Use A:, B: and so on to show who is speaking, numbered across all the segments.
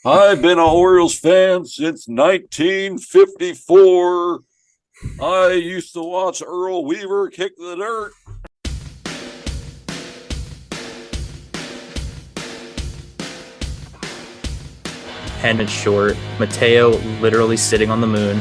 A: I've been an Orioles fan since 1954. I used to watch Earl Weaver kick the dirt.
B: Pen and short. Mateo literally sitting on the moon.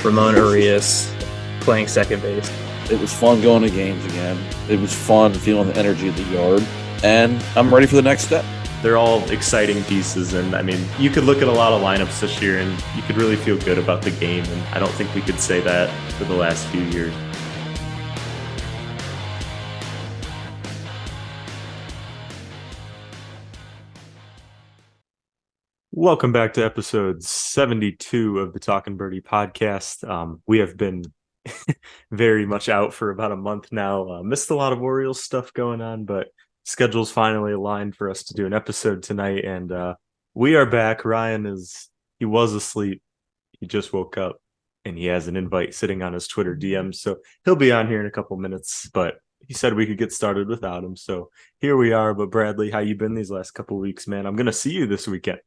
B: Ramon Urias playing second base.
A: It was fun going to games again. It was fun feeling the energy of the yard. And I'm ready for the next step.
C: They're all exciting pieces, and I mean, you could look at a lot of lineups this year and you could really feel good about the game, and I don't think we could say that for the last few years. Welcome back to episode 72 of the Talkin' Birdie podcast. We have been very much out for about a month now. Missed a lot of Orioles stuff going on, but schedule's finally aligned for us to do an episode tonight, and we are back. Ryan he was asleep. He just woke up, and he has an invite sitting on his Twitter DMs, so he'll be on here in a couple minutes, but he said we could get started without him, so here we are. But Bradley, how you been these last couple weeks, man? I'm gonna see you this weekend.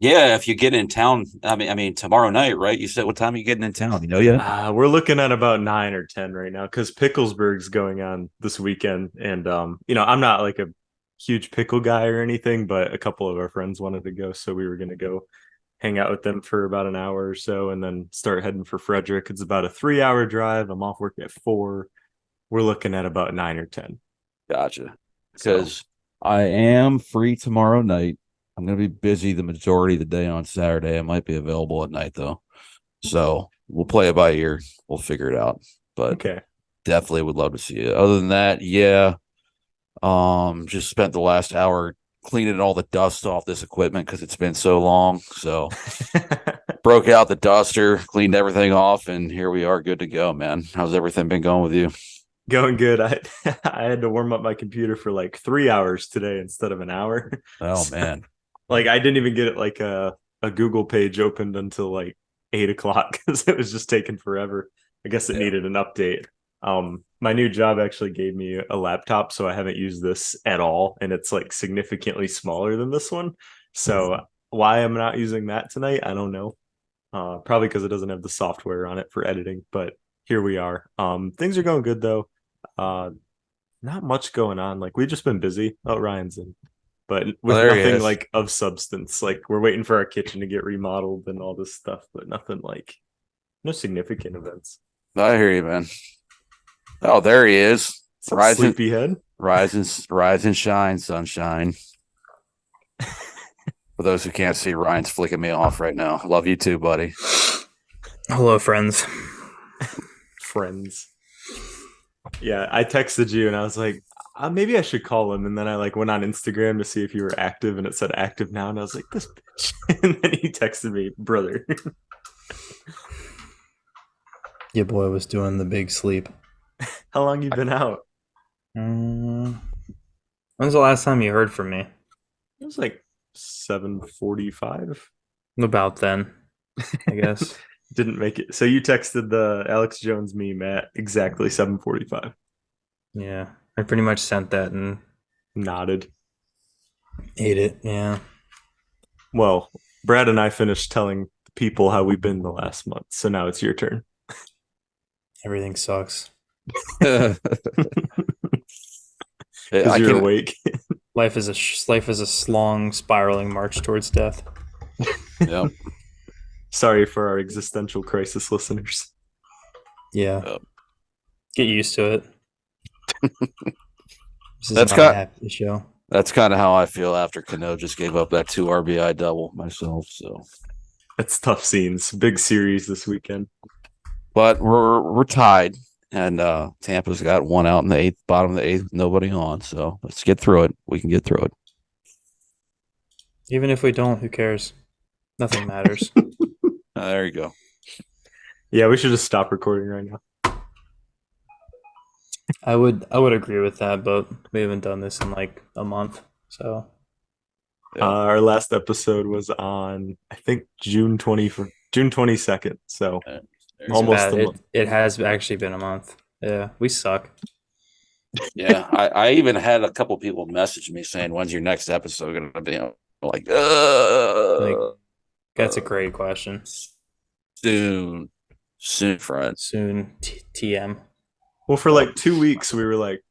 A: Yeah, if you get in town, I mean, tomorrow night, right? You said what time are you getting in town? You know yet?
C: We're looking at about 9 or 10 right now because Picklesburg's going on this weekend, and I'm not like a huge pickle guy or anything, but a couple of our friends wanted to go, so we were gonna go hang out with them for about an hour or so, and then start heading for Frederick. It's about a 3-hour drive. I'm off work at 4. We're looking at about 9 or 10.
A: Gotcha. Because I am free tomorrow night. I'm going to be busy the majority of the day on Saturday. I might be available at night, though. So we'll play it by ear. We'll figure it out. But
C: Okay.
A: Definitely would love to see it. Other than that, yeah. Just spent the last hour cleaning all the dust off this equipment because it's been so long. So broke out the duster, cleaned everything off, and here we are, good to go, man. How's everything been going with you?
C: Going good. I had to warm up my computer for like 3 hours today instead of an hour.
A: Oh, man.
C: Like, I didn't even get it like a Google page opened until like 8 o'clock because it was just taking forever. I guess it needed an update. My new job actually gave me a laptop, so I haven't used this at all, and it's like significantly smaller than this one. So why I'm not using that tonight, I don't know. Probably because it doesn't have the software on it for editing, but here we are. Things are going good though. Not much going on. Like, we've just been busy. Oh, Ryan's in. But with nothing like of substance. Like, we're waiting for our kitchen to get remodeled and all this stuff, but nothing like, no significant events.
A: I hear you, man. Oh, there he is.
C: Sleepyhead.
A: Rise and shine, sunshine. For those who can't see, Ryan's flicking me off right now. Love you too, buddy.
B: Hello, friends.
C: Friends. Yeah, I texted you and I was like, maybe I should call him. And then I like went on Instagram to see if you were active, and it said active now. And I was like, this bitch. And then he texted me, brother.
B: Your boy was doing the big sleep.
C: How long you been out?
B: When's the last time you heard from me?
C: It was like 7:45.
B: About then, I guess.
C: Didn't make it. So you texted the Alex Jones meme at exactly 7:45.
B: Yeah, I pretty much sent that and
C: nodded.
B: Ate it, yeah.
C: Well, Brad and I finished telling people how we've been the last month, so now it's your turn.
B: Everything sucks.
C: Because you're awake.
B: Life is a long, spiraling march towards death.
A: Yep.
C: Sorry for our existential crisis listeners.
B: Yeah.
A: Yep.
B: Get used to it.
A: That's kind of how I feel after Cano just gave up that 2 RBI double myself. So
C: it's tough scenes. Big series this weekend.
A: But we're tied, and Tampa's got 1 out in the 8th, bottom of the 8th, nobody on. So let's get through it. We can get through it.
B: Even if we don't, who cares? Nothing matters.
A: There you go.
C: Yeah, we should just stop recording right now.
B: I would agree with that, but we haven't done this in like a month. So
C: our last episode was on, I think, June 22nd. So almost a month.
B: It has actually been a month. Yeah, we suck.
A: Yeah, I even had a couple people message me saying, "When's your next episode going to be?" Like,
B: Like, that's a great question.
A: soon, soon, friend.
B: Soon, TM.
C: Well, for like 2 weeks, we were like,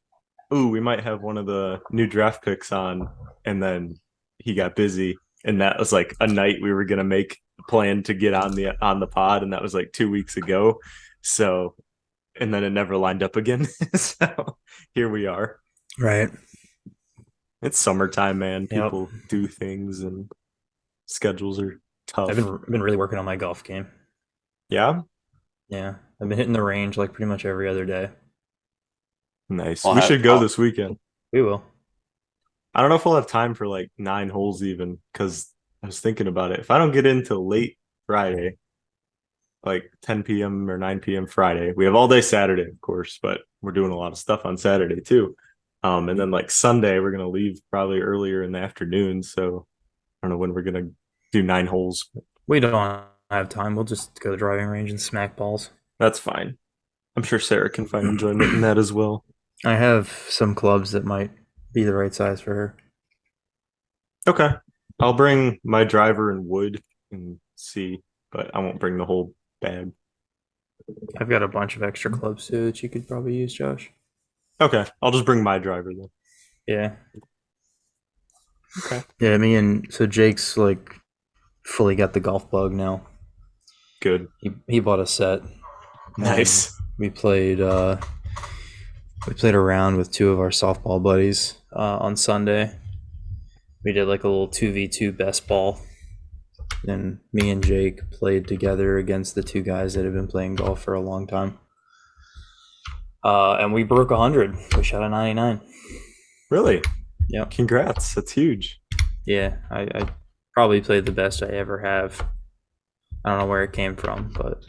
C: "Ooh, we might have one of the new draft picks on," and then he got busy, and that was like a night we were gonna make a plan to get on the pod, and that was like 2 weeks ago. So, and then it never lined up again. So here we are.
B: Right.
C: It's summertime, man.
B: Yep.
C: People do things, and schedules are
B: I've
C: tough.
B: been really working on my golf game.
C: Yeah,
B: Yeah, I've been hitting the range like pretty much every other day.
C: nice.
A: I'll
C: We
A: have.
C: should go this weekend.
B: We will.
C: I don't know if we'll have time for like 9 holes even because I was thinking about it. If I don't get into late Friday, like 10 p.m. or 9 p.m. Friday, we have all day Saturday, of course, but we're doing a lot of stuff on Saturday too. And then like Sunday, we're gonna leave probably earlier in the afternoon. So I don't know when we're gonna do 9 holes.
B: We don't have time. We'll just go to the driving range and smack balls.
C: That's fine. I'm sure Sarah can find enjoyment in that as well.
B: I have some clubs that might be the right size for her.
C: Okay. I'll bring my driver and wood and see, but I won't bring the whole bag.
B: I've got a bunch of extra clubs too that you could probably use, Josh.
C: Okay. I'll just bring my driver then.
B: Yeah.
C: Okay.
B: Yeah, me and so Jake's like fully got the golf bug now.
C: Good.
B: He bought a set.
C: Nice.
B: We played a round with two of our softball buddies on Sunday. We did like a little 2v2 best ball. And me and Jake played together against the two guys that have been playing golf for a long time. And we broke 100. We shot a 99.
C: Really?
B: Yeah.
C: Congrats. That's huge.
B: Yeah, I probably played the best I ever have. I don't know where it came from, but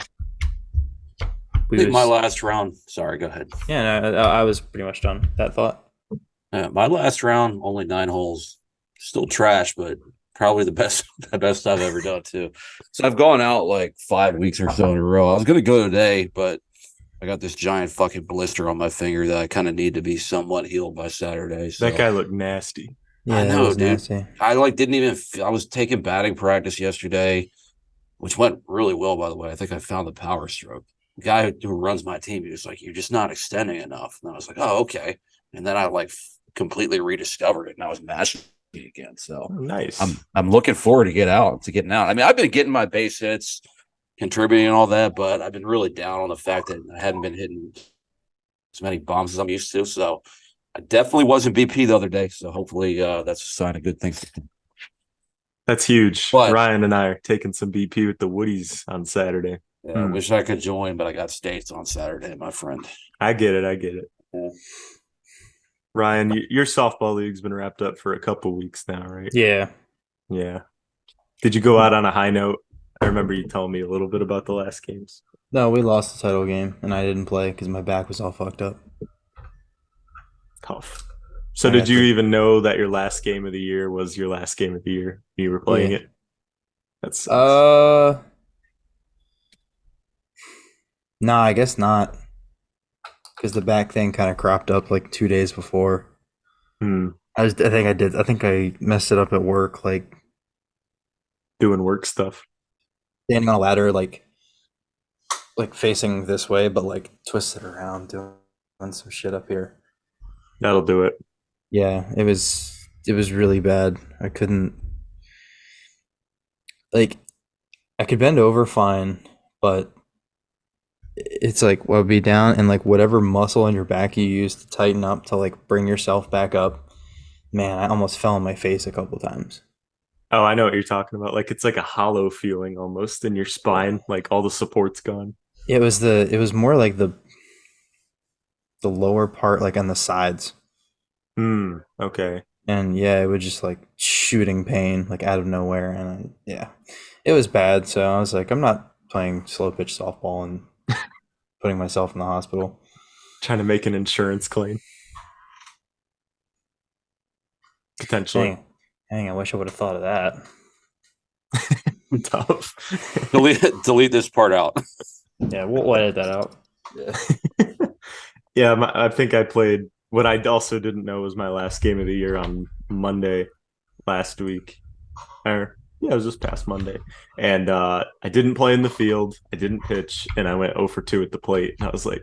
A: I think my last round. Sorry, go ahead.
B: Yeah, no, I was pretty much done that thought.
A: My last round, only 9 holes. Still trash, but probably the best I've ever done too. So I've gone out like 5 weeks or so in a row. I was gonna go today, but I got this giant fucking blister on my finger that I kind of need to be somewhat healed by Saturday. So.
C: That guy looked nasty.
B: Yeah,
A: I know, dude.
B: Nasty.
A: I like didn't even. I was taking batting practice yesterday, which went really well, by the way. I think I found the power stroke. The guy who runs my team, he was like, "You're just not extending enough." And I was like, "Oh, okay." And then I like completely rediscovered it, and I was mashing it again. So
C: nice.
A: I'm looking forward to getting out. I mean, I've been getting my base hits, contributing and all that, but I've been really down on the fact that I hadn't been hitting as many bombs as I'm used to. So I definitely wasn't BP the other day. So hopefully that's a sign of good things.
C: That's huge.
A: But,
C: Ryan and I are taking some BP with the Woodies on Saturday.
A: Yeah, I wish I could join, but I got States on Saturday, my friend.
C: I get it.
A: Yeah.
C: Ryan, your softball league's been wrapped up for a couple weeks now, right?
B: Yeah.
C: Did you go out on a high note? I remember you telling me a little bit about the last games.
B: No, we lost the title game, and I didn't play because my back was all fucked up.
C: Tough. So did you even know that your last game of the year was your last game of the year? You were playing it? That's
B: No, I guess not. Because the back thing kind of cropped up like 2 days before. I think I messed it up at work, like
C: doing work stuff.
B: Standing on a ladder, like facing this way, but like twisted around, doing some shit up here.
C: That'll do it.
B: Yeah, it was really bad. I couldn't, like, I could bend over fine, but it's like I'd be down, and like whatever muscle in your back you use to tighten up to like bring yourself back up, man, I almost fell on my face a couple times.
C: Oh, I know what you're talking about. Like it's like a hollow feeling almost in your spine, like all the support's gone.
B: It was more like the lower part, like on the sides.
C: Okay.
B: And yeah, it was just like shooting pain, like out of nowhere, and it was bad. So I was like, I'm not playing slow pitch softball and putting myself in the hospital.
C: Trying to make an insurance claim. Potentially.
B: Dang, I wish I would have thought of that.
C: Tough.
A: delete this part out.
B: Yeah, we'll edit that out.
C: Yeah, I think I played what I also didn't know was my last game of the year on Monday last week. Yeah, it was just past Monday. And I didn't play in the field. I didn't pitch, and I went 0 for 2 at the plate. And I was like,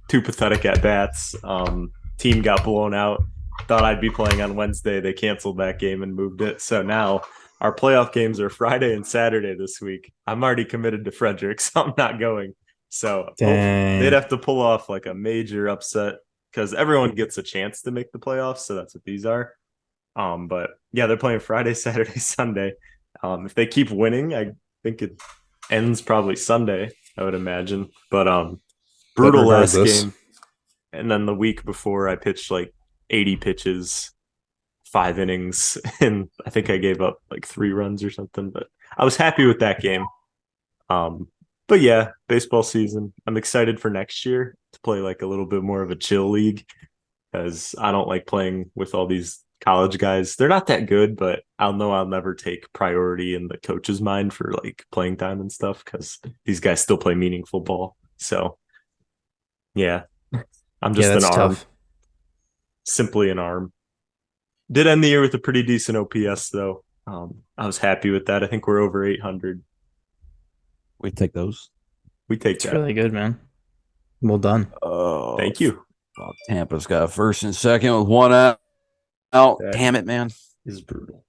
C: too pathetic at bats. Team got blown out. Thought I'd be playing on Wednesday. They canceled that game and moved it. So now our playoff games are Friday and Saturday this week. I'm already committed to Frederick, so I'm not going. So they'd
B: Dang.
C: have to pull off like a major upset because everyone gets a chance to make the playoffs. So that's what these are. But yeah, they're playing Friday, Saturday, Sunday. If they keep winning, I think it ends probably Sunday, I would imagine. But
B: But
C: brutal last
B: regardless,
C: game. And then the week before I pitched like 80 pitches, 5 innings, and I think I gave up like 3 runs or something. But I was happy with that game. Um, but yeah, baseball season. I'm excited for next year to play like a little bit more of a chill league because I don't like playing with all these college guys. They're not that good, but I'll know I'll never take priority in the coach's mind for like playing time and stuff because these guys still play meaningful ball. So yeah, I'm
B: yeah,
C: just an
B: that's
C: arm,
B: tough.
C: simply an arm. Did end the year with a pretty decent OPS though. I was happy with that. I think we're over 800.
A: We take those.
C: We take
B: It's
C: that.
B: really good, man. Well done.
A: Oh,
C: Thank you.
A: fuck. Tampa's got first and second with one out. Out.
C: That
A: Damn it, man.
C: is brutal.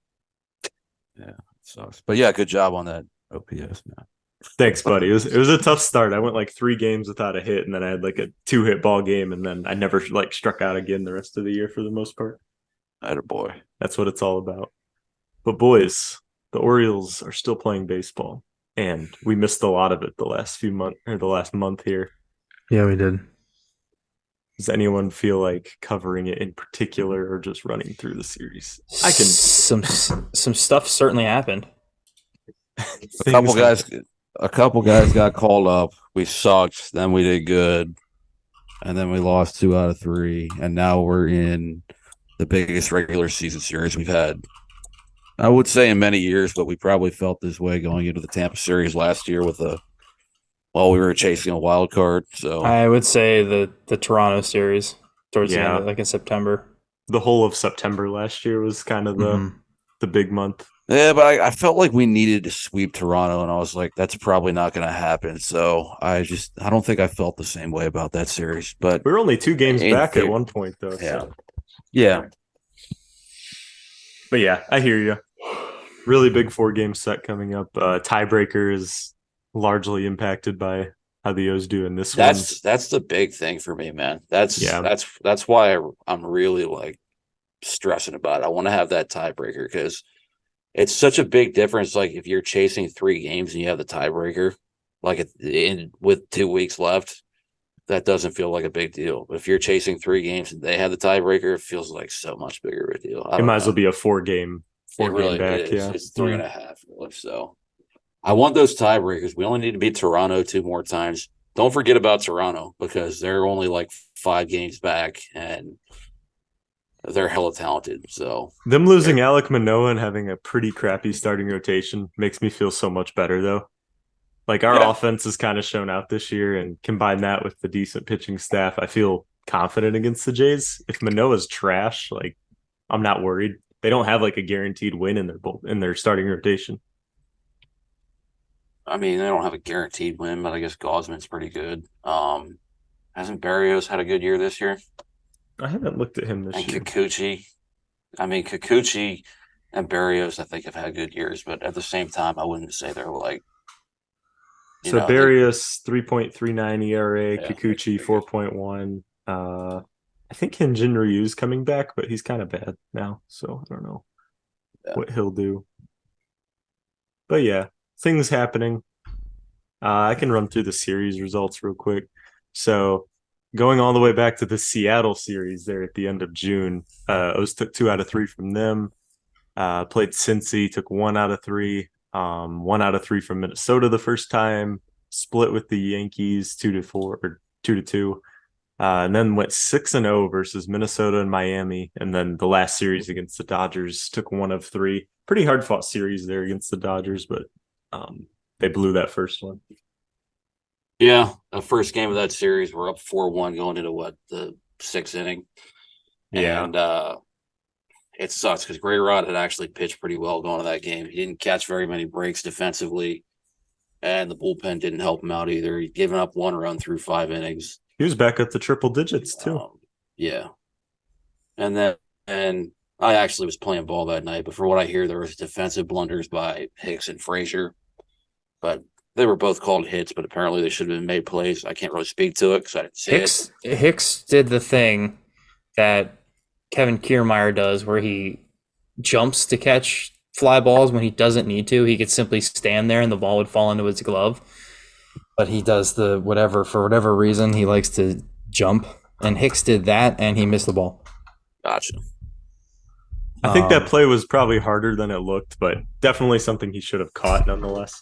A: Yeah, it sucks. But yeah, good job on that OPS, man.
C: Thanks, buddy. It was a tough start. I went like 3 games without a hit, and then I had like a 2-hit ball game, and then I never like struck out again the rest of the year for the most part.
A: Atta boy.
C: That's what it's all about. But boys, the Orioles are still playing baseball, and we missed a lot of it the last few months or the last month here.
B: Yeah, we did.
C: Does anyone feel like covering it in particular, or just running through the series? I can.
B: Some stuff certainly happened.
A: A couple guys got called up. We sucked. Then we did good, and then we lost 2 out of 3, and now we're in the biggest regular season series we've had. I would say in many years, but we probably felt this way going into the Tampa series last year while we were chasing a wild card. So
B: I would say the Toronto series towards the end,
C: Yeah,
B: of, like in September.
C: the whole of September last year was kind of the big month.
A: yeah, but I felt like we needed to sweep Toronto, and I was like, that's probably not going to happen. So I don't think I felt the same way about that series. But
C: We were only 2 games
A: in
C: back at
A: theory-
C: one point, though.
A: Yeah.
C: So.
A: Yeah,
C: But yeah, I hear you. Really big 4-game set coming up. Tiebreaker is largely impacted by how the O's do in this one.
A: that's the big thing for me, man. That's
C: Yeah.
A: that's why I'm really like stressing about it. I want to have that tiebreaker because it's such a big difference. Like if you're chasing 3 games and you have the tiebreaker, like with 2 weeks left, that doesn't feel like a big deal. But if you're chasing 3 games and they have the tiebreaker, it feels like so much bigger of a deal.
C: It might as well be a 4-game
A: It really
C: back.
A: is.
C: Yeah,
A: It's 3.5. Really. So I want those tiebreakers. We only need to beat Toronto 2 more times. Don't forget about Toronto because they're only like 5 games back and they're hella talented. So
C: them losing Alec Manoah and having a pretty crappy starting rotation makes me feel so much better, though. Like our offense has kind of shown out this year, and combine that with the decent pitching staff, I feel confident against the Jays. If Manoah's trash, like I'm not worried. They don't have like a guaranteed win in their starting rotation.
A: I mean, they don't have a guaranteed win, but I guess Gosman's pretty good. Hasn't Barrios had a good year this year?
C: I haven't looked at him this
A: And
C: year.
A: Kikuchi and Barrios, I think, have had good years, but at the same time, I wouldn't say they're like.
C: So Barrios 3.39 ERA,
A: Yeah,
C: Kikuchi 4.1. I think Hyunjin Ryu's coming back, but he's kind of bad now, so I don't know what he'll do. But yeah, things happening. I can run through the series results real quick. So going all the way back to the Seattle series there at the end of June, O's took 2 out of 3 from them. Played Cincy, took 1 out of 3. 1 out of 3 from Minnesota the first time. Split with the Yankees 2-4 or 2-2. And then went 6-0 versus Minnesota and Miami. And then the last series against the Dodgers took 1 of 3. Pretty hard fought series there against the Dodgers, but they blew that first one.
A: Yeah, the first game of that series, we're up 4-1 going into the 6th inning.
C: Yeah.
A: And it sucks because Gray Rod had actually pitched pretty well going to that game. He didn't catch very many breaks defensively, and the bullpen didn't help him out either. He'd given up 1 run through 5 innings.
C: He was back up to triple digits too.
A: Yeah. And I actually was playing ball that night, but for what I hear, there was defensive blunders by Hicks and Frazier. But they were both called hits, but apparently they should have been made plays. I can't really speak to it because I didn't see it.
B: Hicks did the thing that Kevin Kiermaier does where he jumps to catch fly balls when he doesn't need to. He could simply stand there and the ball would fall into his glove. But he does for whatever reason, he likes to jump. And Hicks did that and he missed the ball.
A: Gotcha.
C: I think that play was probably harder than it looked, but definitely something he should have caught nonetheless.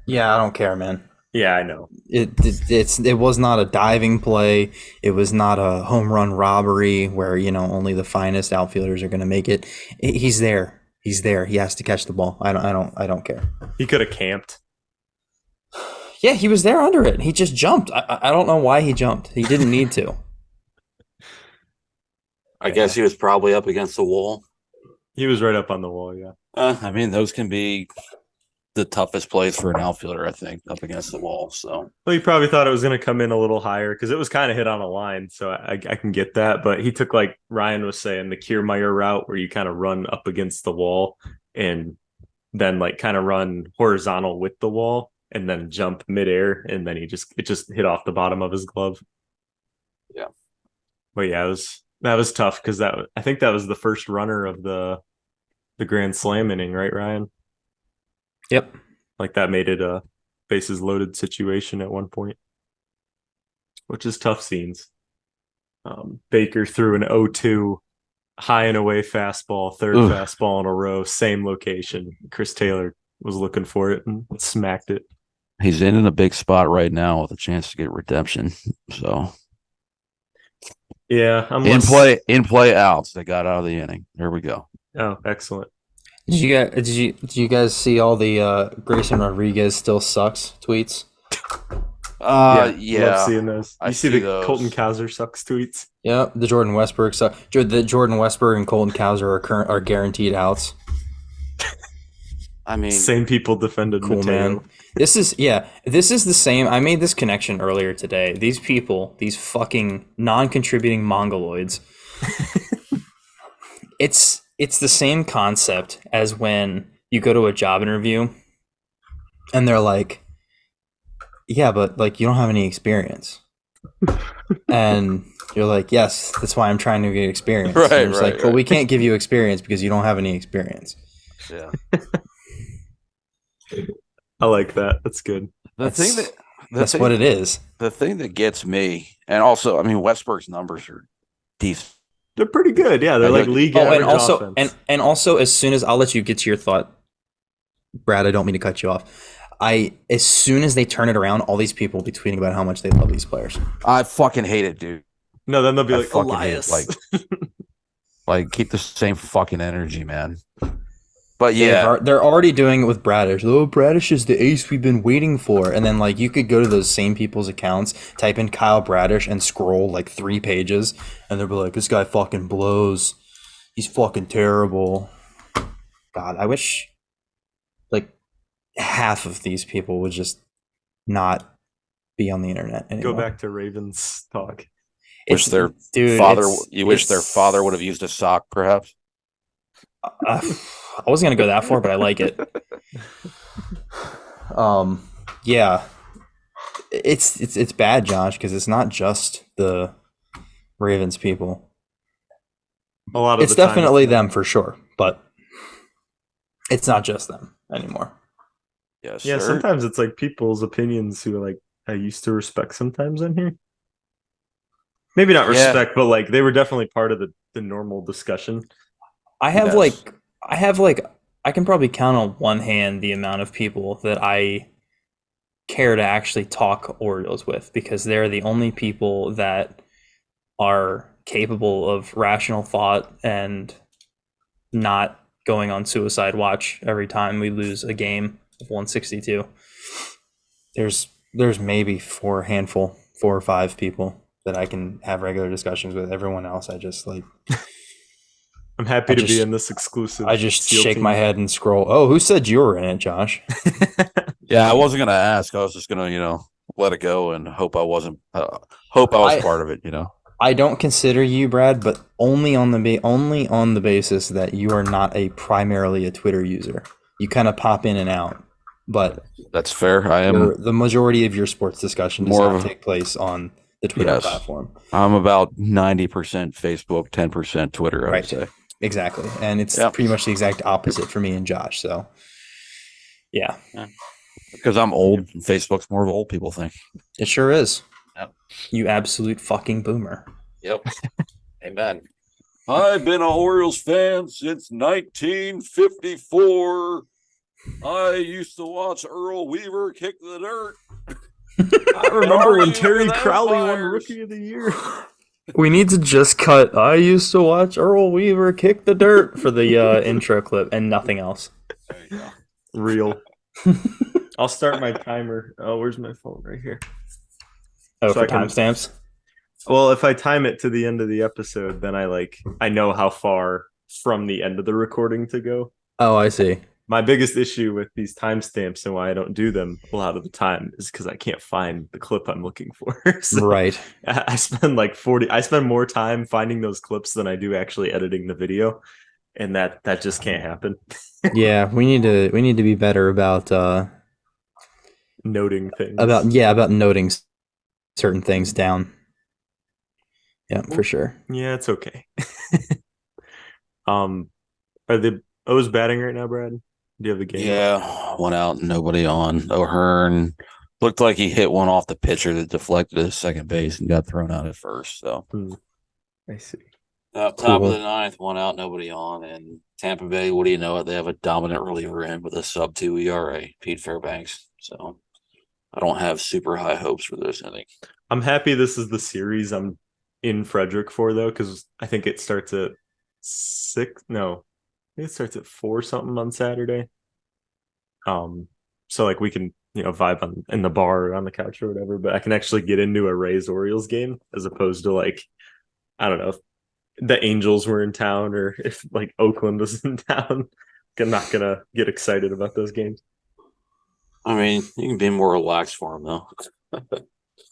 B: Yeah, I don't care, man.
C: Yeah, I know.
B: It was not a diving play. It was not a home run robbery where, only the finest outfielders are going to make it. He's there. He's there. He has to catch the ball. I don't care.
C: He could have camped.
B: Yeah, he was there under it. He just jumped. I don't know why he jumped. He didn't need to.
A: I guess he was probably up against the wall.
C: He was right up on the wall, yeah.
A: I mean, those can be the toughest plays for an outfielder, I think, up against the wall. So,
C: well, he probably thought it was going to come in a little higher because it was kind of hit on a line, so I can get that. But he took, like Ryan was saying, the Kiermaier route where you kind of run up against the wall and then like kind of run horizontal with the wall and then jump midair, and then it just hit off the bottom of his glove.
A: Yeah,
C: but yeah, that was tough because I think that was the first runner of the grand slam inning, right, Ryan?
B: Yep.
C: Like that made it a bases loaded situation at one point, which is tough scenes. Baker threw an 0-2 high and away fastball, third fastball in a row, same location. Chris Taylor was looking for it and smacked it.
A: He's in a big spot right now with a chance to get redemption. So
C: yeah,
A: in play outs. They got out of the inning. There we go.
C: Oh, excellent.
B: Did you guys see all the Grayson Rodriguez still sucks tweets?
A: Yeah.
C: Love seeing those. You see the
A: those.
C: Colton Cowser sucks tweets?
B: Yeah, the Jordan Westberg suck. The Jordan Westberg and Colton Cowser are guaranteed outs.
A: I mean,
C: same people defended
B: cool,
C: Mateo.
B: Man. This is the same. I made this connection earlier today. These people, these fucking non-contributing mongoloids. It's the same concept as when you go to a job interview and they're like, yeah, but like you don't have any experience. And you're like, yes, that's why I'm trying to get experience.
A: Right,
B: and it's like, well, we can't give you experience because you don't have any experience.
A: Yeah.
C: I like that. That's good.
B: That's what it is.
A: The thing that gets me, and also, I mean, Westberg's numbers are decent.
C: They're pretty good. Yeah, they're like league average offense.
B: And also, as soon as I'll let you get to your thought, Brad, I don't mean to cut you off. As soon as they turn it around, all these people will be tweeting about how much they love these players.
A: I fucking hate it, dude.
C: No, then they'll be like, Elias.
A: Like, keep the same fucking energy, man. But yeah,
B: they're already doing it with Bradish. Oh, Bradish is the ace we've been waiting for. And then like you could go to those same people's accounts, type in Kyle Bradish, and scroll like 3 pages, and they'll be like, "This guy fucking blows. He's fucking terrible." God, I wish like half of these people would just not be on the internet anymore.
C: Go back to Ravens talk.
A: Wish their father would have used a sock, perhaps.
B: I wasn't gonna go that far, but I like it. Yeah, it's bad, Josh, because it's not just the Ravens people.
C: A lot of
B: it's definitely them for sure, but it's not just them anymore.
A: Yes,
C: yeah.
A: sir.
C: Sometimes it's like people's opinions who like I used to respect sometimes on here. Maybe not respect, but like they were definitely part of the normal discussion. I
B: can probably count on one hand the amount of people that I care to actually talk Orioles with, because they're the only people that are capable of rational thought and not going on suicide watch every time we lose a game of 162. There's maybe 4 or 5 people that I can have regular discussions with. Everyone else, I just like
C: I'm happy to be in this exclusive.
B: I just
C: SEAL
B: shake
C: team.
B: my head and scroll. Oh, who said you were in it, Josh?
A: Yeah, I wasn't gonna ask. I was just gonna, let it go and hope I wasn't. Hope I was part of it.
B: I don't consider you, Brad, but only on the basis that you are not primarily a Twitter user. You kind of pop in and out, but
A: That's fair. I am
B: the majority of your sports discussion does
A: more
B: not
A: of a
B: take place on the Twitter
A: yes.
B: platform.
A: I'm about 90% Facebook, 10% Twitter. I would say
B: exactly, and it's pretty much the exact opposite for me and Josh. So, yeah.
A: Because I'm old, and Facebook's more of an old people thing.
B: It sure is.
A: Yep.
B: You absolute fucking boomer.
A: Yep. Amen. I've been an Orioles fan since 1954. I used to watch Earl Weaver kick the dirt.
C: I remember when Terry Crowley won Rookie of the Year.
B: We need to just cut. I used to watch Earl Weaver kick the dirt for the intro clip and nothing else.
A: There you go.
C: Real. I'll start my timer. Oh, where's my phone? Right here.
B: Oh, so for timestamps?
C: Well, if I time it to the end of the episode, then I know how far from the end of the recording to go.
B: Oh, I see.
C: My biggest issue with these timestamps and why I don't do them a lot of the time is because I can't find the clip I'm looking for. So
B: right.
C: I spend I spend more time finding those clips than I do actually editing the video. And that just can't happen.
B: Yeah, we need to be better about
C: noting things.
B: About noting certain things down. Yeah, for sure.
C: Yeah, it's okay. Are the O's batting right now, Brad? Do you have the game?
A: Yeah, one out, nobody on. O'Hearn looked like he hit one off the pitcher that deflected to second base and got thrown out at first. So
C: I see.
A: Top of the ninth, one out, nobody on. And Tampa Bay, what do you know? They have a dominant reliever in with a sub-2 ERA, Pete Fairbanks. So I don't have super high hopes for this inning.
C: I'm happy this is the series I'm in Frederick for, though, because I think it starts at 6. No, I think it starts at 4 something on Saturday. So we can vibe in the bar or on the couch or whatever, but I can actually get into a Rays Orioles game as opposed to I don't know if the Angels were in town or if Oakland was in town. I'm not gonna get excited about those games.
A: I mean, you can be more relaxed for them though.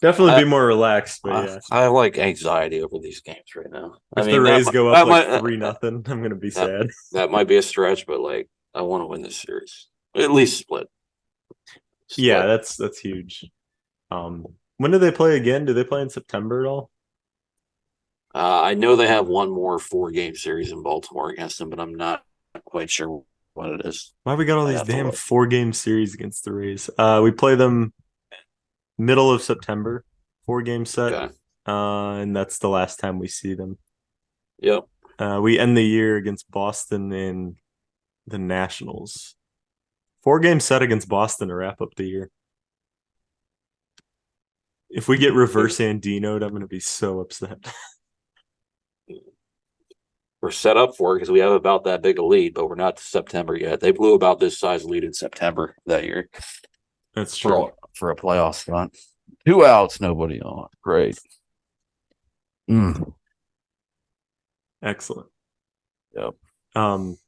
C: Definitely be more relaxed, but yeah.
A: I like anxiety over these games right now.
C: If the Rays go up 3-0, I'm gonna be sad.
A: That might be a stretch, but I want to win this series. At least split.
C: Yeah, that's huge. When do they play again? Do they play in September at all?
A: I know they have one more 4-game series in Baltimore against them, but I'm not quite sure what it is.
C: Why we got all these damn 4-game series against the Rays? We play them middle of September, 4-game set. Okay. And that's the last time we see them.
A: Yep.
C: We end the year against Boston and the Nationals. 4-game set against Boston to wrap up the year. If we get reverse Andino'd, I'm going to be so upset.
A: We're set up for it because we have about that big a lead, but we're not to September yet. They blew about this size lead in September that year.
C: That's true.
A: For a playoff spot. 2 outs, nobody on. Great.
C: Excellent.
A: Yep.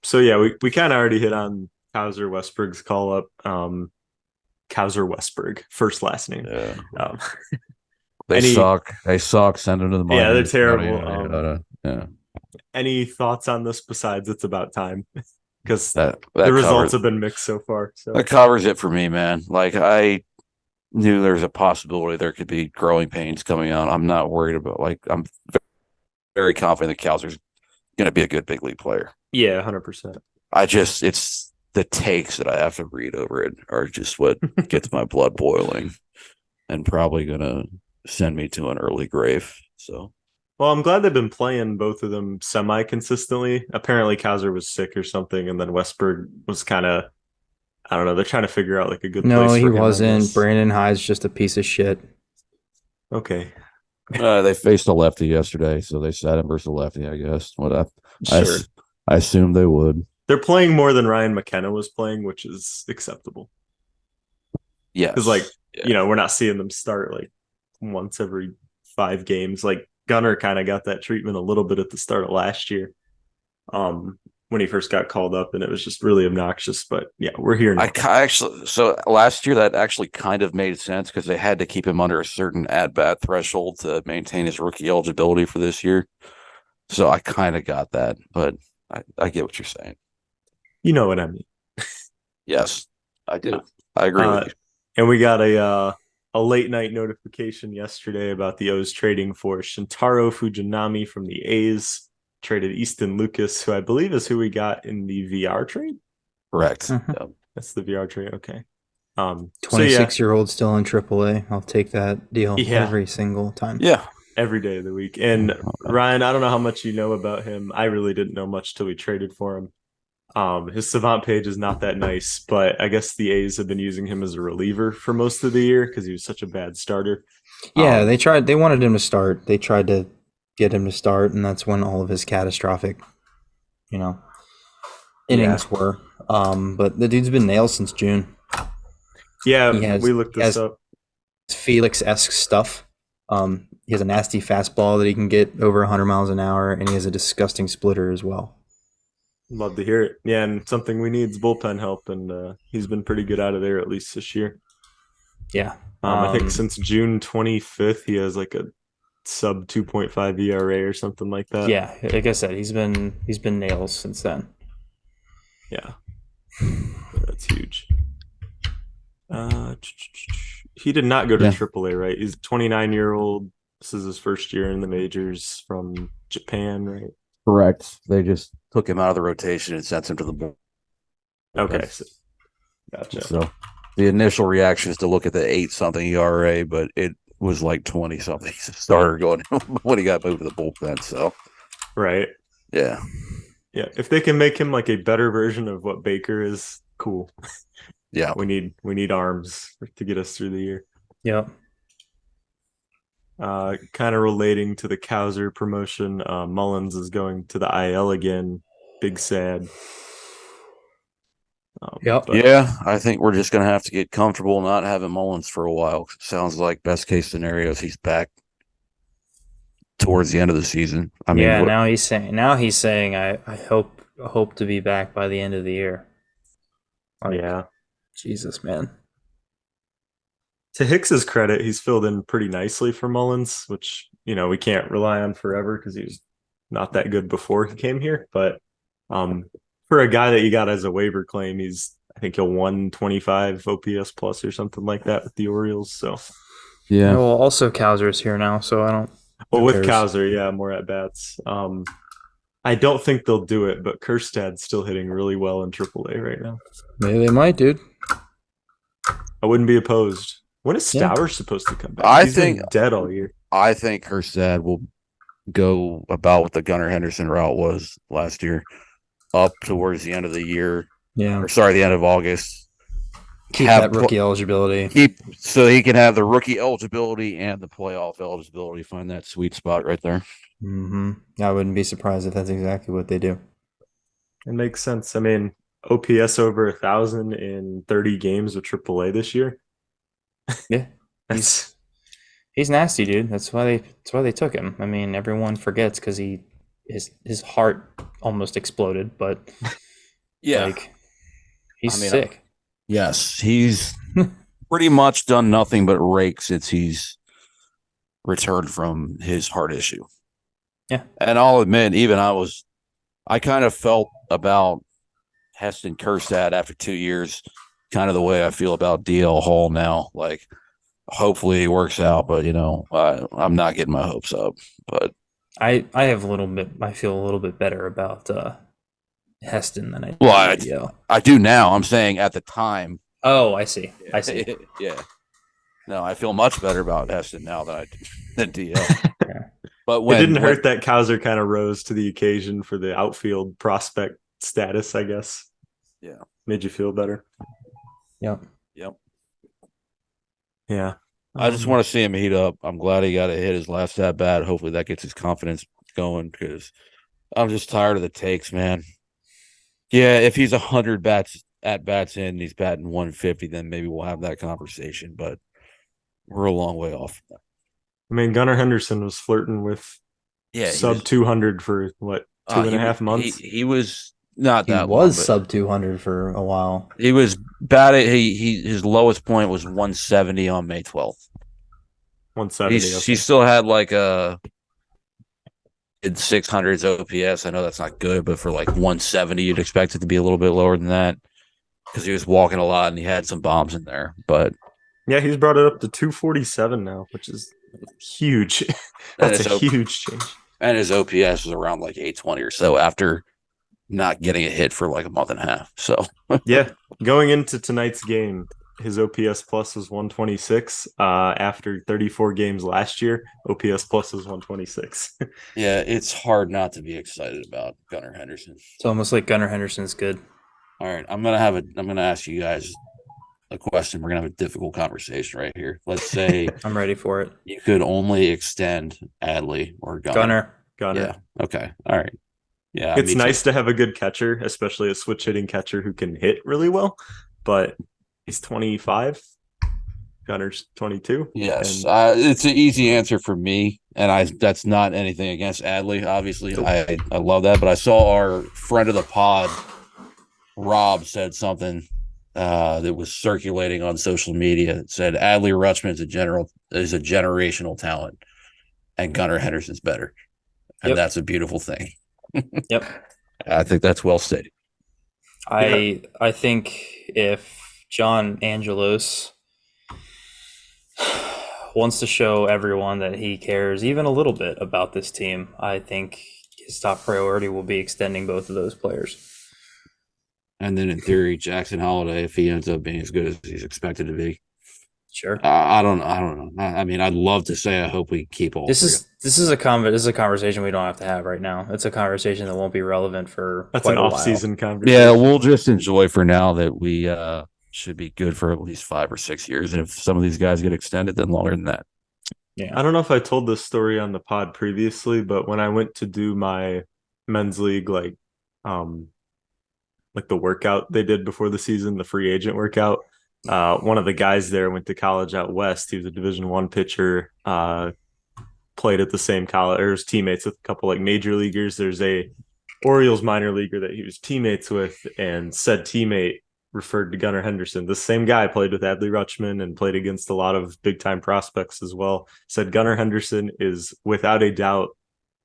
C: So yeah, we kind of already hit on Kaiser Westberg's call up. Kaiser Westberg, first last name.
A: Yeah. They suck. They suck. Send them to the minors.
C: Yeah, they're terrible.
A: Yeah.
C: Any thoughts on this besides it's about time? Because
A: the
C: results have been mixed so far. So
A: that covers it for me, man. I knew there's a possibility there could be growing pains coming on. I'm not worried about I'm very confident that Kaiser's going to be a good big league player.
C: Yeah, 100%.
A: It's the takes that I have to read over it are just what gets my blood boiling and probably going to send me to an early grave. So.
C: Well, I'm glad they've been playing both of them semi-consistently. Apparently, Kaiser was sick or something, and then Westberg was kind of, I don't know, they're trying to figure out a good place for him.
B: No, he wasn't. Brandon Hyde's just a piece of shit.
C: Okay.
A: They faced a lefty yesterday, so they sat him versus a lefty, I guess.
C: Sure.
A: I assumed they would.
C: They're playing more than Ryan McKenna was playing, which is acceptable.
A: Yeah.
C: Because, we're not seeing them start, once every 5 games. Gunner kind of got that treatment a little bit at the start of last year. when he first got called up, and it was just really obnoxious. But yeah, we're here now.
A: So last year that actually kind of made sense because they had to keep him under a certain at bat threshold to maintain his rookie eligibility for this year. So I kind of got that, but I get what you're saying.
C: You know what I mean.
A: Yes, I do. I agree with you.
C: And we got a late night notification yesterday about the O's trading for Shintaro Fujinami from the A's. Traded Easton Lucas, who I believe is who we got in the VR trade.
A: Correct.
B: Mhm.
A: Yep.
C: That's the VR trade. Okay.
B: 26-year-old still in AAA. I'll take that deal
C: Yeah.
B: every single time.
A: Yeah.
C: Every day of the week. And Ryan, I don't know how much you know about him. I really didn't know much till we traded for him. His Savant page is not that nice, but I guess the A's have been using him as a reliever for most of the year because he was such a bad starter.
B: Yeah, they wanted him to start. They tried to get him to start, and that's when all of his catastrophic, innings were. But the dude's been nailed since June.
C: Yeah, we looked this up.
B: Felix-esque stuff. He has a nasty fastball that he can get over 100 miles an hour, and he has a disgusting splitter as well.
C: Love to hear it. Yeah, and something we need is bullpen help, and he's been pretty good out of there, at least this year.
B: Yeah.
C: I think since June 25th, he has like a sub 2.5 ERA or something like that.
B: Yeah, like I said, he's been nails since then.
C: Yeah. That's huge. He did not go to AAA, right? He's a 29-year-old. This is his first year in the majors from Japan, right?
A: Correct. They just took him out of the rotation and sent him to the bullpen.
C: Okay. Gotcha.
A: So the initial reaction is to look at the 8-something ERA, but it was like 20-something starter going when he got moved to the bullpen. So,
C: right.
A: Yeah.
C: Yeah. If they can make him like a better version of what Baker is, cool.
A: Yeah.
C: We need arms to get us through the year.
B: Yep.
C: Kind of relating to the Cowser promotion, Mullins is going to the IL again. Big sad.
B: Yep.
A: Yeah, I think we're just going to have to get comfortable not having Mullins for a while. Sounds like best case scenarios he's back towards the end of the season. I mean,
B: yeah. Now he's saying I hope to be back by the end of the year.
C: Yeah.
B: Jesus, man.
C: To Hicks's credit, he's filled in pretty nicely for Mullins, which, we can't rely on forever because he was not that good before he came here. But for a guy that you got as a waiver claim, I think he'll 125 OPS plus or something like that with the Orioles. So,
B: yeah. Well, also Cowser's here now, so I don't.
C: Well, with Cowser, yeah, more at bats. I don't think they'll do it, but Kjerstad's still hitting really well in AAA right now.
B: Maybe they might, dude.
C: I wouldn't be opposed. When is Stauer supposed to come back? He's been dead all year.
A: I think Kjerstad will go about what the Gunnar Henderson route was last year, up towards the end of the year.
B: Yeah.
A: Or sorry, the end of August.
B: Keep that rookie eligibility.
A: So he can have the rookie eligibility and the playoff eligibility. Find that sweet spot right there.
B: Mm-hmm. I wouldn't be surprised if that's exactly what they do.
C: It makes sense. I mean, OPS over 1,000 in 30 games with AAA this year.
B: Yeah, he's nasty, dude. That's why they took him. I mean, everyone forgets because his heart almost exploded, but
A: yeah,
B: he's sick.
A: Yes, he's pretty much done nothing but rake since he's returned from his heart issue.
B: Yeah,
A: and I'll admit, even I kind of felt about Heston Kjerstad after 2 years, kind of the way I feel about DL Hall now. Like, hopefully it works out, but I'm not getting my hopes up. But
B: I feel a little bit better about Heston than I do.
A: Well, I do now. I'm saying at the time.
B: Oh, I see.
A: Yeah. No, I feel much better about Heston now than DL.
B: Yeah.
C: But it didn't hurt that Cowser kind of rose to the occasion for the outfield prospect status, I guess.
A: Yeah.
C: Made you feel better.
B: Yep.
C: Yeah.
A: I just want to see him heat up. I'm glad he got to hit his last at bat. Hopefully that gets his confidence going because I'm just tired of the takes, man. Yeah, if he's 100 at bats in and he's batting 150, then maybe we'll have that conversation. But we're a long way off.
C: I mean, Gunnar Henderson was flirting with sub 200 for Two and a
A: He
C: half
A: he
C: months.
A: he was not
B: He
A: that long,
B: was
A: but
B: sub 200 for a while.
A: he was bad at his lowest point was 170 on May 12th.
C: 170.
A: He
C: Okay.
A: still had like a in 600s OPS. I know that's not good, but for like 170, you'd expect it to be a little bit lower than that because he was walking a lot and he had some bombs in there. But
C: Yeah, he's brought it up to 247 now, which is huge.
A: and
C: That's a
A: his OP,
C: huge change.
A: and his OPS was around like 820 or so after not getting a hit for like a month and a half. So
C: Yeah, going into tonight's game, his OPS plus was 126. After 34 games last year, OPS plus was 126.
A: yeah, it's hard not to be excited about Gunnar Henderson.
B: It's almost like Gunnar Henderson's good.
A: All right, I'm gonna ask you guys a question. We're gonna have a difficult conversation right here. Let's say
B: I'm ready for it.
A: you could only extend Adley or Gunnar.
B: Gunnar.
A: Yeah. Okay. All right. Yeah.
C: It's
A: Me
C: nice
A: too.
C: to have a good catcher, especially a switch hitting catcher who can hit really well. But he's 25. Gunner's 22.
A: Yes.
C: And
A: It's an easy answer for me, and that's not anything against Adley. Obviously, I love that, but I saw our friend of the pod, Rob, said something that was circulating on social media. It said Adley Rutschman is a generational talent, and Gunnar Henderson's better, and
B: Yep.
A: that's a beautiful thing.
B: Yep.
A: I think that's well stated.
B: I think if John Angelos wants to show everyone that he cares even a little bit about this team, I think his top priority will be extending both of those players.
A: And then in theory, Jackson Holiday, if he ends up being as good as he's expected to be,
B: Sure.
A: I don't know. I mean, I'd love to say I hope we keep all.
B: This is a conversation we don't have to have right now. It's a conversation that won't be relevant for
C: that's
B: quite
C: an
B: a while.
C: off-season conversation.
A: Yeah, we'll just enjoy for now that we should be good for at least 5 or 6 years, and if some of these guys get extended, then longer than that.
B: Yeah.
C: I don't know if I told this story on the pod previously, but when I went to do my men's league, like the workout they did before the season, the free agent workout, one of the guys there went to college out west. He was a Division I pitcher, played at the same college, or was teammates with a couple like major leaguers. There's a Orioles minor leaguer that he was teammates with, and said teammate referred to Gunnar Henderson. The same guy played with Adley Rutschman and played against a lot of big time prospects as well. Said Gunnar Henderson is without a doubt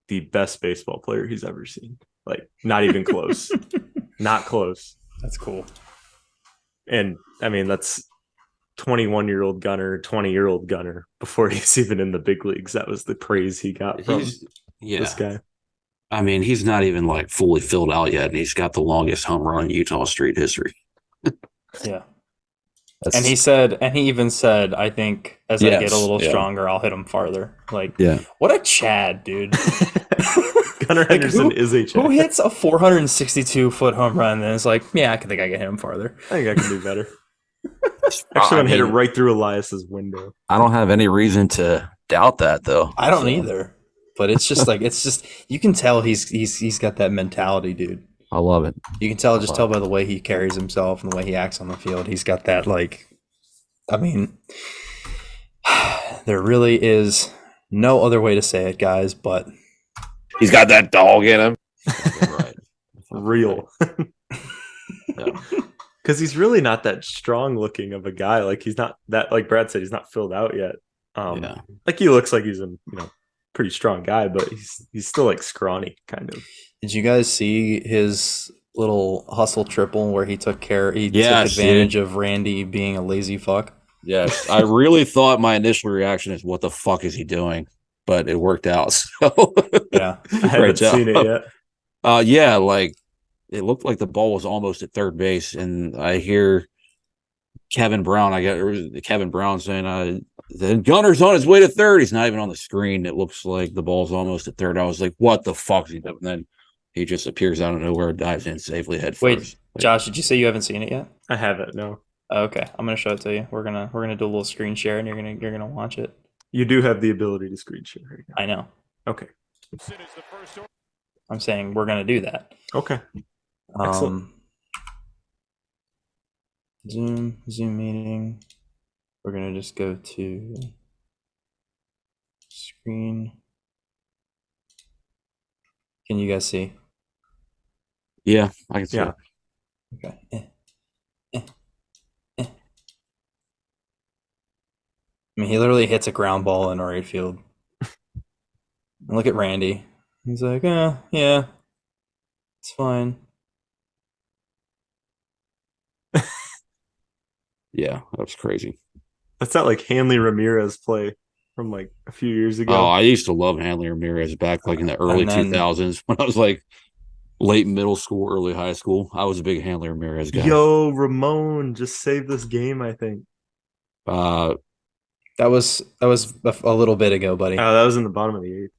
C: the best baseball player he's ever seen. Like, not even close. Not close.
B: That's cool.
C: And I mean, that's 21-year-old Gunnar, 20-year-old Gunnar before he's even in the big leagues. That was the praise he got from this guy.
A: I mean, he's not even like fully filled out yet, and he's got the longest home run in Utah Street history.
B: Yeah. And he even said, I think as I get a little stronger, I'll hit him farther. Like, what a Chad, dude.
C: Gunnar Henderson is a Chad.
B: Who hits a 462-foot home run and is like, yeah, I think I can hit him farther.
C: I think I can do better. Actually, I'm hit it right through Elias's window.
A: I don't have any reason to doubt that, though.
B: I don't either. But it's just like, you can tell he's got that mentality, dude.
A: I love it.
B: You can tell by the way he carries himself and the way he acts on the field. He's got that, like, I mean, there really is no other way to say it, guys, but
A: he's got that dog in him.
C: Right. Real. Because he's really not that strong looking of a guy. Like, he's not that, like Brad said, he's not filled out yet. Like, he looks like he's a pretty strong guy, but he's still like scrawny kind of.
B: Did you guys see his little hustle triple where he took advantage of Randy being a lazy fuck?
A: Yes, I really thought my initial reaction is, "What the fuck is he doing?" But it worked out. So
B: yeah,
C: I haven't seen it yet.
A: Yeah, like it looked like the ball was almost at third base, and I hear Kevin Brown saying, "Then Gunner's on his way to third." He's not even on the screen. It looks like the ball's almost at third. I was like, "What the fuck is he doing?" And then he just appears out of nowhere, dives in safely head first.
B: Wait, Josh, did you say you haven't seen it yet?
C: I haven't. No.
B: Okay, I'm gonna show it to you. We're gonna do a little screen share, and you're gonna watch it.
C: You do have the ability to screen share right now.
B: I know.
C: Okay.
B: I'm saying we're gonna do that.
C: Okay. Excellent.
B: Zoom meeting. We're gonna just go to screen. Can you guys see?
A: Yeah, I can see
C: Yeah.
A: it.
B: Okay. I mean, he literally hits a ground ball in our right field. And look at Randy. He's like, yeah, it's fine.
A: Yeah, that was crazy.
C: That's that like Hanley Ramirez play from like a few years
A: Oh,
C: ago.
A: I used to love Hanley Ramirez back like in the early
B: And then
A: 2000s when I was like late middle school, early high school. I was a big Hanley Ramirez guy.
C: Yo, Ramon just saved this game, I think.
A: Uh,
B: that was a little bit ago, buddy.
C: Oh, that was in the bottom of the eighth.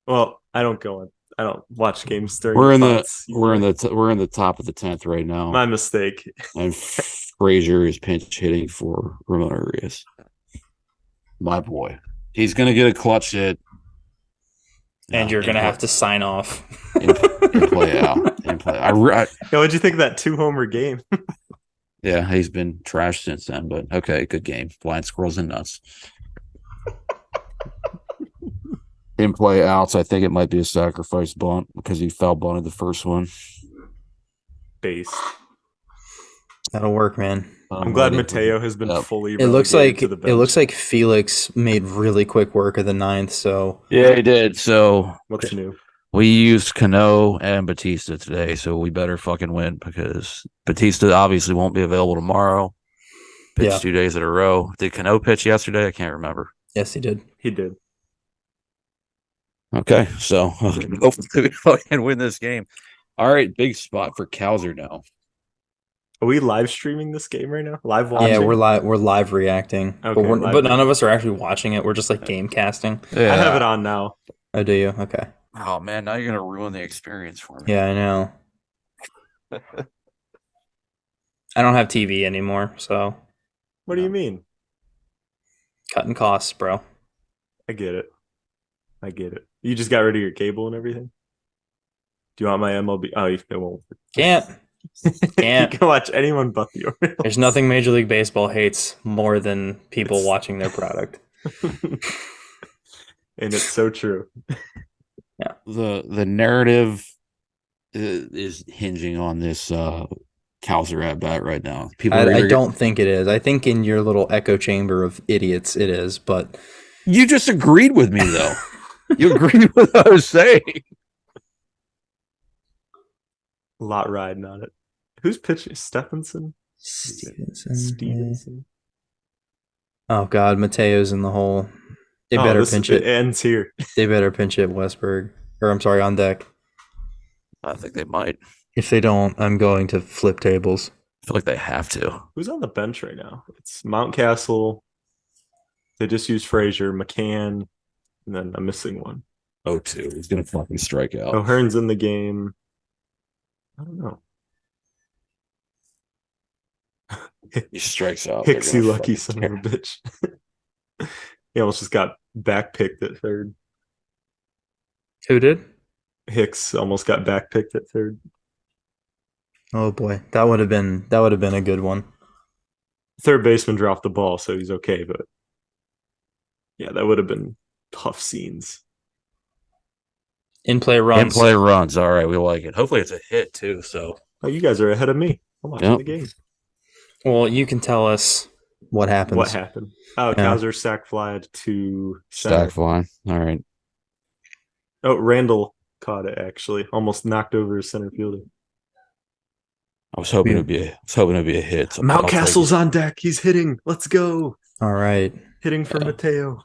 C: Well, I don't go on. I don't watch games during
A: we're
C: the
A: in the
C: thoughts.
A: we're in the top of the 10th right now,
C: My mistake.
A: and Frazier is pinch hitting for Ramon Urias. My boy, he's gonna get a clutch hit,
B: And you're gonna have to sign off.
A: and play out and play.
C: Yo, what'd you think of that 2-homer game?
A: Yeah, he's been trashed since then, but okay, good game. Blind squirrels and nuts. In play outs, I think it might be a sacrifice bunt because he foul bunted the first one.
C: Based.
B: That'll work, man.
C: I'm glad Mateo has been fully.
B: It looks like
C: to the bench.
B: it looks like Felix made really quick work of the ninth. So
A: Yeah, he did. So
C: What's new?
A: we used Cano and Batista today, so we better fucking win because Batista obviously won't be available tomorrow. Pitched
B: Yeah.
A: 2 days in a row. Did Cano pitch yesterday? I can't remember.
B: yes, he did.
C: He did.
A: Okay, so hopefully we fucking win this game. All right, big spot for Cowser now.
C: Are we live streaming this game right now? Live watching?
B: Yeah, we're live reacting,
C: Okay,
B: but none of us are actually watching it. We're just like game casting.
A: Yeah.
C: I have it on now.
B: Oh, do you? Okay.
A: Oh man, now you're gonna ruin the experience for me.
B: Yeah, I know. I don't have TV anymore, so
C: What do you mean?
B: cutting costs, bro.
C: I get it. You just got rid of your cable and everything? Do you want my MLB? Oh, it won't.
B: Can't.
C: You can watch anyone but the Orioles.
B: There's nothing Major League Baseball hates more than people watching their product.
C: And it's so true.
B: Yeah.
A: The narrative is hinging on this Cowser at bat right now.
B: I don't think it is. I think in your little echo chamber of idiots it is, but
A: You just agreed with me though. You agreed with what I was saying.
C: A lot riding on it. Who's pitching? Stevenson?
B: Stevenson. Oh God, Mateo's in the hole. They better pinch
C: it.
B: it.
C: It ends here.
B: They better pinch it, Westberg. Or I'm sorry, on deck.
A: I think they might.
B: If they don't, I'm going to flip tables.
A: I feel like they have to.
C: Who's on the bench right now? It's Mountcastle. They just used Frazier, McCann, and then I'm missing one.
A: 0-2. He's gonna fucking strike out.
C: O'Hearn's in the game. I don't know.
A: He strikes out.
C: Hicksy lucky son of a bitch. He almost just got backpicked at third.
B: Who did?
C: Hicks almost got backpicked at third.
B: Oh boy, that would have been a good one.
C: Third baseman dropped the ball, so he's okay. But yeah, that would have been tough scenes.
B: In play runs.
A: In play runs. All right, we like it. Hopefully it's a hit too. So
C: you guys are ahead of me. I'm watching the game.
B: Well, you can tell us what happens.
C: What happened? Oh, Cowser sack fly to
A: stack fly. All right.
C: Oh, Randall caught it actually. Almost knocked over his center fielder.
A: I was hoping it'd be a hit.
C: Mountcastle's on deck. He's hitting. Let's go.
B: All right.
C: Hitting for Mateo.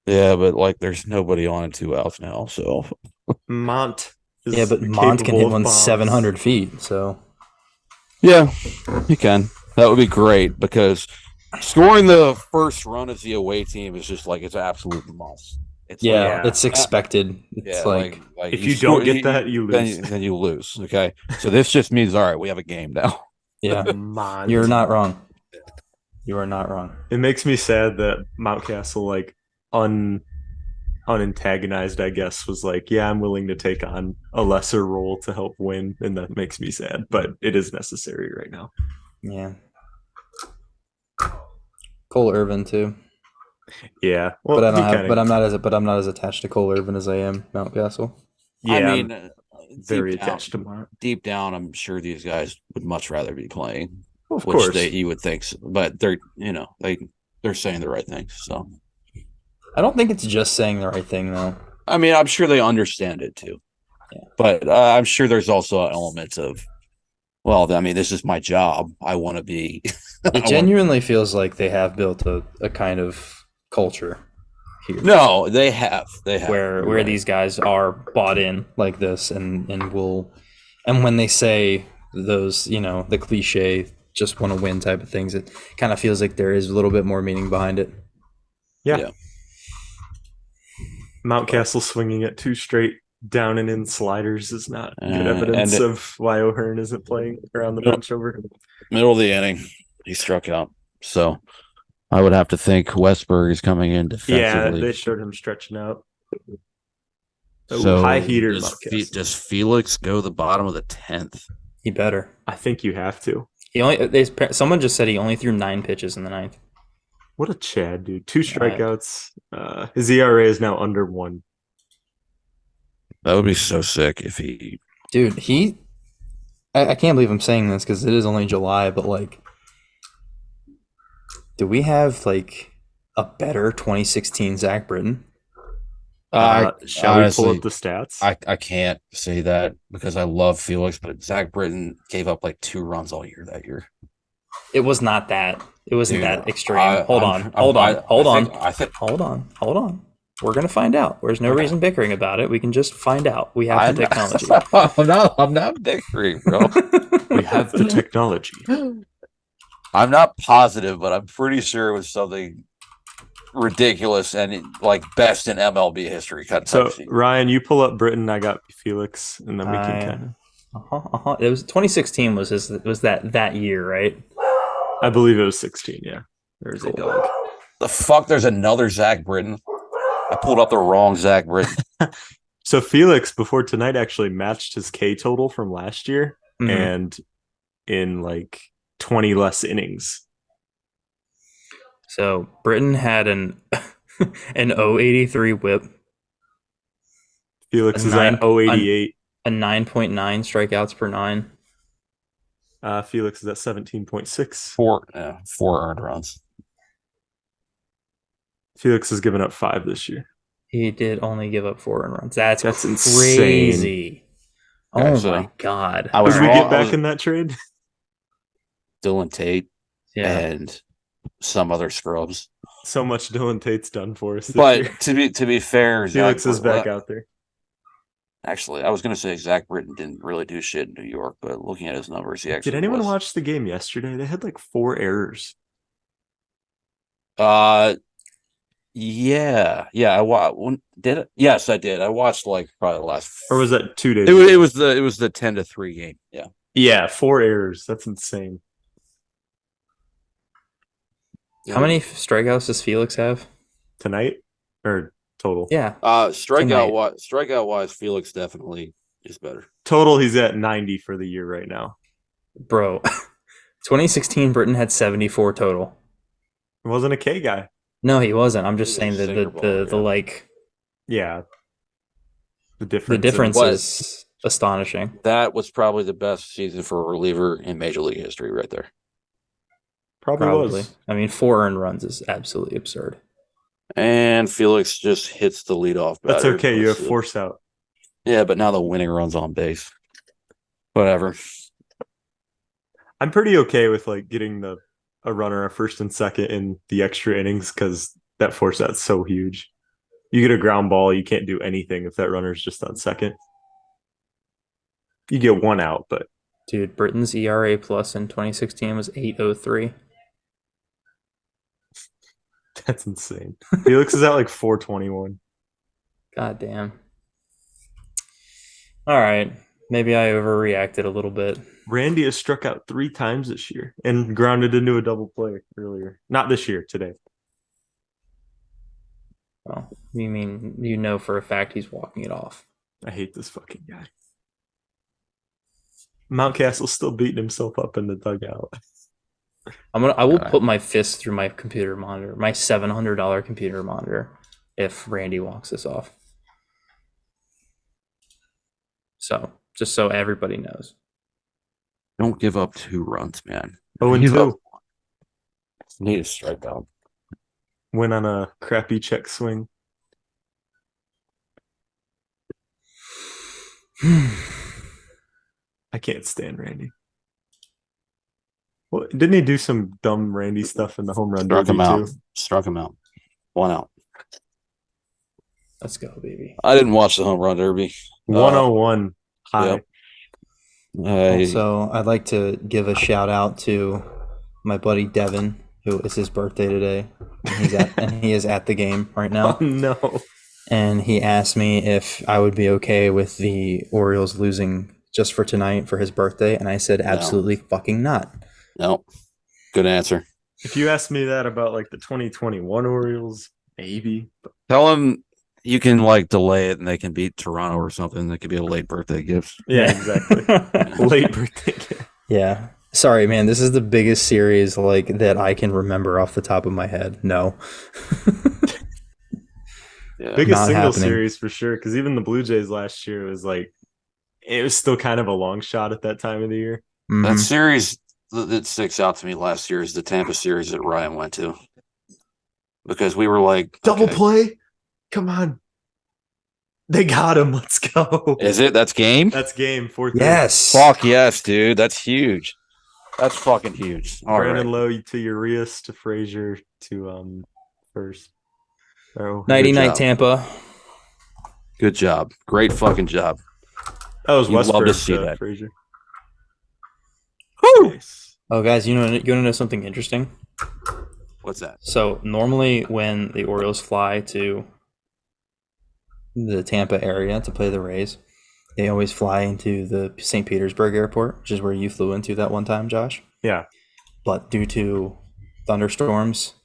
A: Yeah, but like there's nobody on and 2 outs now, so
C: Mont.
B: But Mont can hit one 700 feet, so
A: yeah, he can. That would be great because scoring the first run as the away team is just like it's absolute must.
B: It's expected. It's like
C: if you don't get that, you lose.
A: Then you lose. Okay, so this just means all right, we have a game now.
B: Yeah, you're not wrong. You are not wrong.
C: It makes me sad that Mountcastle, like unantagonized, I guess, was like, yeah, I'm willing to take on a lesser role to help win, and that makes me sad. But it is necessary right now.
B: Yeah. Cole Irvin too.
C: Yeah, well,
B: but I'm not as attached to Cole Irvin as I am Mountcastle.
C: Yeah,
A: I mean,
C: very attached to Mark.
A: Deep down, I'm sure these guys would much rather be playing,
C: Well, of
A: which
C: course.
A: you would think, so, but they're they're saying the right things. So
B: I don't think it's just saying the right thing though.
A: I mean, I'm sure they understand it too, but I'm sure there's also elements of, well, I mean, this is my job. I want to be.
B: It genuinely feels like they have built a kind of culture here.
A: No, they have
B: where these guys are bought in like this, and when they say those, the cliche just want to win type of things, it kind of feels like there is a little bit more meaning behind it.
C: Yeah. Mountcastle swinging at 2 straight down and in sliders is not good evidence of why O'Hearn isn't playing around the bench over him. Middle
A: of the inning, he struck out. So I would have to think Westberg is coming in defensively.
C: Yeah, they showed him stretching out. So high heater.
A: Does Felix go the bottom of the 10th?
B: He better.
C: I think you have to.
B: Someone just said he only threw 9 pitches in the 9th.
C: What a Chad, dude. 2 strikeouts. His ERA is now under 1.
A: That would be so sick if he...
B: Dude, I can't believe I'm saying this because it is only July, but, like, do we have, like, a better 2016 Zach Britton?
C: Shall we pull up the stats?
A: I can't say that because I love Felix, but Zach Britton gave up, like, 2 runs all year that year.
B: It was not that. It wasn't that extreme. Hold on. We're gonna find out. There's no reason bickering about it. We can just find out. We have the technology.
A: I'm not bickering, bro.
C: We have the technology.
A: I'm not positive, but I'm pretty sure it was something ridiculous and like best in MLB history.
C: So Ryan, you pull up Britton. I got Felix, and then we can kind
B: of. It was 2016 was that year, right?
C: I believe it was 16. Yeah, there's a dog.
A: The fuck? There's another Zach Britton. I pulled up the wrong Zach Britton.
C: So Felix before tonight actually matched his K total from last year, and in like 20 less innings.
B: So Britton had an 083 whip.
C: Felix is at 088.
B: A 9.9 strikeouts per 9.
C: Felix is at 17.6.
A: 4 earned runs.
C: Felix has given up 5 this year.
B: He did only give up 4 earned runs. That's
C: crazy.
B: Insane. My God.
C: Did we get back in that trade?
A: Dylan Tate and some other scrubs.
C: So much Dylan Tate's done for us.
A: But to be fair,
C: Felix is back out there.
A: Actually, I was going to say Zach Britton didn't really do shit in New York, but looking at his numbers, he actually
C: did. Anyone watch the game yesterday? They had like 4 errors.
A: Yeah. Did it? Yes, I did. I watched like probably the last.
C: Or was that 2 days?
A: It was the 10-3 game. Yeah.
C: Yeah, 4 errors. That's insane.
B: How many strikeouts does Felix have
C: tonight, or total?
B: Yeah.
A: Strikeout wise, Felix definitely is better.
C: Total, he's at 90 for the year right now.
B: Bro, 2016 Britton had 74 total.
C: He wasn't a K guy.
B: No, he wasn't. I'm just saying that the like.
C: Yeah. The
B: difference is astonishing.
A: That was probably the best season for a reliever in Major League history, right there.
C: Probably was.
B: I mean, 4 earned runs is absolutely absurd.
A: And Felix just hits the leadoff batter.
C: That's okay. You have force out.
A: Yeah, but now the winning run's on base. Whatever.
C: I'm pretty okay with like getting a runner at first and second in the extra innings because that force out's so huge. You get a ground ball, you can't do anything if that runner's just on second. You get 1 out, but
B: dude, Britton's ERA plus in 2016 was 8.03.
C: That's insane. Felix is at like 4.21.
B: God damn. All right. Maybe I overreacted a little bit.
C: Randy has struck out 3 times this year and grounded into a double play earlier. Not this year, today.
B: Well, you mean for a fact he's walking it off.
C: I hate this fucking guy. Mountcastle's still beating himself up in the dugout.
B: I will put my fist through my computer monitor, my $700 computer monitor, if Randy walks this off. So just so everybody knows.
A: Don't give up 2 runs, man.
C: 0-2.
A: Need a strikeout.
C: Went on a crappy check swing. I can't stand Randy. Well, didn't he do some dumb Randy stuff in the home run
A: Struck
C: derby
A: him out.
C: too?
A: Struck him out. 1 out.
B: Let's go, baby.
A: I didn't watch the home run derby.
C: 101 high.
A: Yep.
B: Also, I'd like to give a shout out to my buddy Devin, who is his birthday today. And he is at the game right now.
C: Oh no.
B: And he asked me if I would be okay with the Orioles losing just for tonight for his birthday, and I said absolutely fucking not.
A: No. Good answer.
C: If you asked me that about like the 2021 Orioles, maybe.
A: Tell him you can like delay it and they can beat Toronto or something. That could be a late birthday gift.
C: Yeah, exactly. Late birthday gift.
B: Yeah. Sorry, man. This is the biggest series like that I can remember off the top of my head. No.
C: Yeah. Biggest
B: Not
C: single
B: happening.
C: series for sure. Because even the Blue Jays last year was like, it was still kind of a long shot at that time of the year.
B: Mhm.
A: That series that sticks out to me last year is the Tampa series that Ryan went to. Because we were like,
C: Double
A: okay,
C: play? Come on. They got him. Let's go.
A: is it? That's game?
C: That's game 4-3.
B: Yes.
A: Fuck yes, dude. That's huge. That's fucking huge. All
C: Brandon
A: right.
C: Lowe to Urias to Frazier to first. Oh,
B: Nighty
A: Good
B: night,
A: job.
B: Tampa.
A: Good job. Great fucking job.
C: that was
A: You'd love to
C: Westburg
A: see
C: to
A: that.
C: Frazier.
A: Woo!
C: Nice.
B: Oh, guys, you want to know something interesting?
A: What's that?
B: So normally when the Orioles fly to the Tampa area to play the Rays, they always fly into the St. Petersburg airport, which is where you flew into that one time, Josh.
C: Yeah.
B: But due to thunderstorms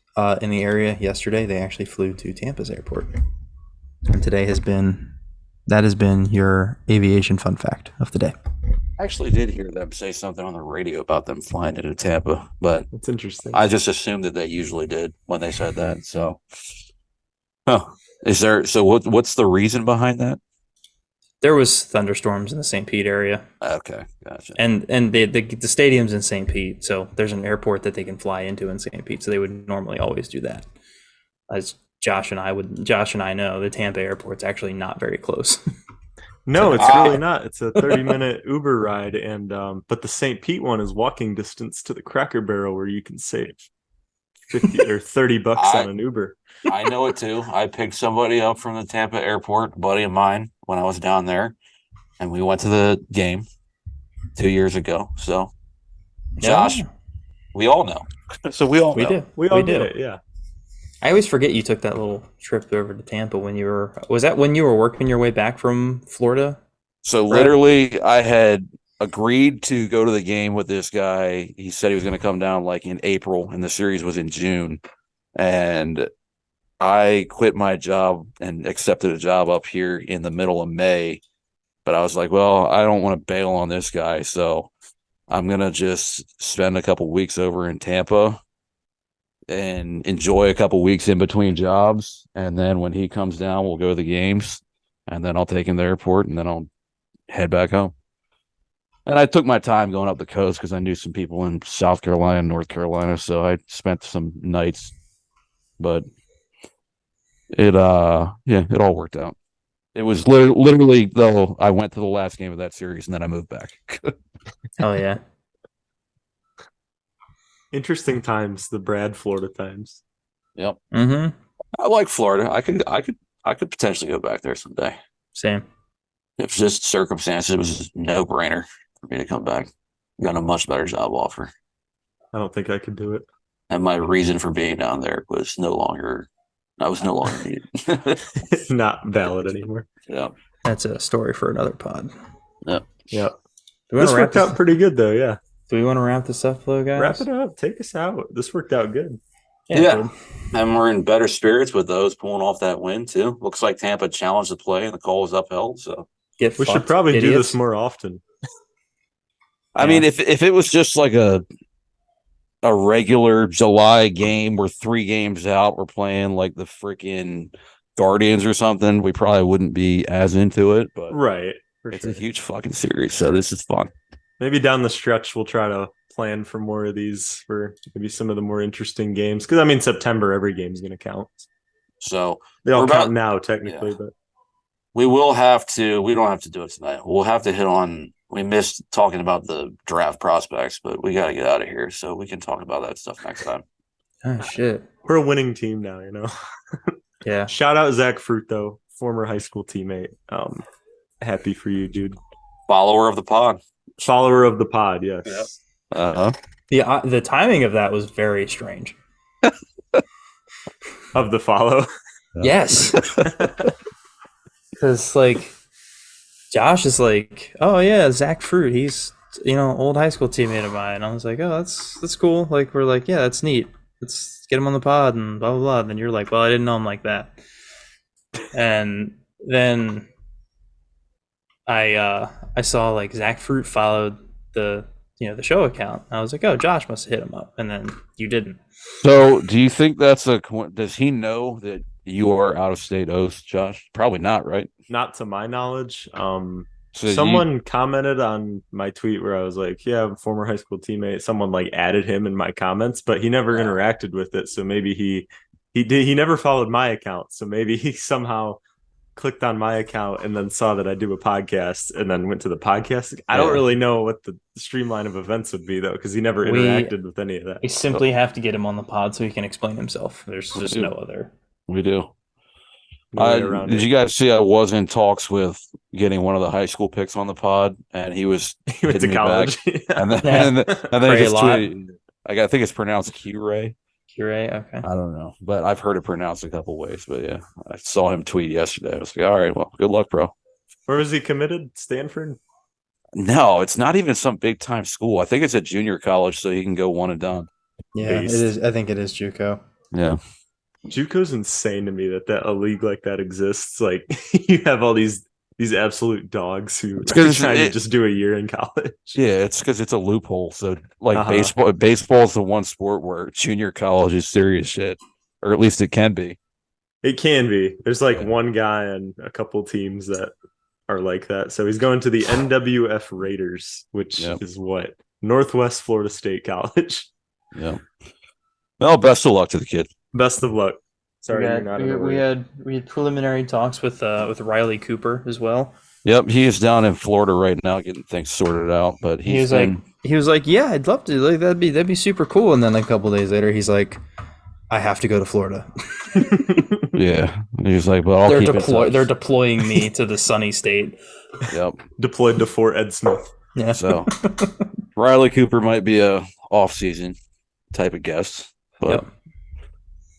B: in the area yesterday, they actually flew to Tampa's airport. And today has been your aviation fun fact of the day.
A: I actually did hear them say something on the radio about them flying into Tampa, but
C: That's interesting.
A: I just assumed that they usually did when they said that. So, what's the reason behind that?
B: There was thunderstorms in the St. Pete area,
A: Okay, gotcha.
B: and the stadium's in St. Pete, so there's an airport that they can fly into in St. Pete. So they would normally always do that. As Josh and I know, the Tampa airport's actually not very close.
C: No, it's really not. It's a 30-minute Uber ride, and but the St. Pete one is walking distance to the Cracker Barrel, where you can save 50 or 30 bucks on an Uber.
A: I know it too. I picked somebody up from the Tampa airport, a buddy of mine, when I was down there, and we went to the game 2 years ago. So, Josh, we all know. So we all know.
C: We all did it. Yeah.
B: I always forget you took that little trip over to Tampa when you were working your way back from Florida?
A: So literally, I had agreed to go to the game with this guy. He said he was going to come down like in April, and the series was in June. And I quit my job and accepted a job up here in the middle of May. But I was like, well, I don't want to bail on this guy, so I'm going to just spend a couple weeks over in Tampa and enjoy a couple weeks in between jobs. And then when he comes down, we'll go to the games, and then I'll take him to the airport, and then I'll head back home. And I took my time going up the coast because I knew some people in South Carolina and North Carolina, so I spent some nights. But it all worked out. It was literally, though, I went to the last game of that series, and then I moved back.
B: Oh, yeah.
C: Interesting times, the Brad Florida times.
A: Yep.
B: Mm-hmm.
A: I like Florida. I could potentially go back there someday.
B: Same.
A: If just circumstances, it was a no-brainer for me to come back. Got a much better job offer.
C: I don't think I could do it.
A: And my reason for being down there was no longer needed.
C: Not valid anymore.
A: Yeah.
B: That's a story for another pod.
A: Yep.
C: Yeah.
B: Do we
C: This
B: want to wrap
C: worked out pretty good, though. Yeah.
B: Do we want to wrap this up, though, guys?
C: Wrap it up. Take us out. This worked out good.
A: Yeah. And we're in better spirits with those pulling off that win, too. Looks like Tampa challenged the play, and the call was upheld. So
B: We
C: should probably do this more often.
A: I mean, if it was just like a regular July game, we're 3 games out, we're playing like the freaking Guardians or something, we probably wouldn't be as into it. But
C: Right.
A: It's a huge fucking series, so this is fun.
C: Maybe down the stretch we'll try to plan for more of these for maybe some of the more interesting games. Because I mean, September every game's going to count.
A: So
C: they all count now technically, but
A: we will have to. We don't have to do it tonight. We'll have to hit on. We missed talking about the draft prospects, but we got to get out of here so we can talk about that stuff next time.
B: Oh shit,
C: we're a winning team now,
B: Yeah.
C: Shout out Zach Fruit though, former high school teammate. Happy for you, dude.
A: Follower of the pod.
C: Follower of the pod, yes.
A: Yep. Uh-huh.
B: The timing of that was very strange.
C: Of the follow.
B: Yes. Because like Josh is like, oh yeah, Zach Fruit, he's old high school teammate of mine. I was like, oh, that's cool. Like we're like, yeah, that's neat. Let's get him on the pod and blah blah blah. And then you're like, well, I didn't know him like that. And then I saw like Zach Fruit followed the show account. I was like, oh, Josh must have hit him up, and then you didn't.
A: So, do you think that's does he know that you are out of state host, Josh? Probably not, right?
C: Not to my knowledge.
A: So
C: someone commented on my tweet where I was like, yeah, former high school teammate. Someone like added him in my comments, but he never interacted with it. So maybe he never followed my account. So maybe he somehow clicked on my account and then saw that I do a podcast and then went to the podcast. I don't really know what the streamline of events would be though, because he never interacted with any of that.
B: We simply have to get him on the pod so he can explain himself. There's just no other.
A: We do. Did you guys see I was in talks with getting one of the high school picks on the pod, and he went to college, and then he just tweeted, I think it's pronounced Q-Ray.
B: Q-Ray, okay.
A: I don't know, but I've heard it pronounced a couple ways. But yeah, I saw him tweet yesterday. I was like, all right, well, good luck, bro.
C: Where was he committed? Stanford?
A: No, it's not even some big time school. I think it's a junior college, so he can go one and done.
B: Yeah, it is. I think it is JUCO.
A: Yeah.
C: JUCO's insane to me that a league like that exists. Like you have all these absolute dogs who are trying to just do a year in college.
A: Yeah, it's because it's a loophole. So like baseball is the one sport where junior college is serious shit, or at least it can be.
C: It can be. There's like one guy and a couple teams that are like that. So he's going to the NWF Raiders, which is what? Northwest Florida State College.
A: Yeah. Well, best of luck to the kid.
C: Best of luck. Sorry,
B: we had preliminary talks with Riley Cooper as well.
A: Yep, he is down in Florida right now getting things sorted out. But he was
B: like, yeah, I'd love to. Like that'd be super cool. And then a couple days later, he's like, I have to go to Florida.
A: Yeah, he was like, well,
B: they're deploying me to the sunny state.
A: Yep,
C: deployed to Fort Ed Smith.
B: Yeah,
A: so Riley Cooper might be a off-season type of guest, but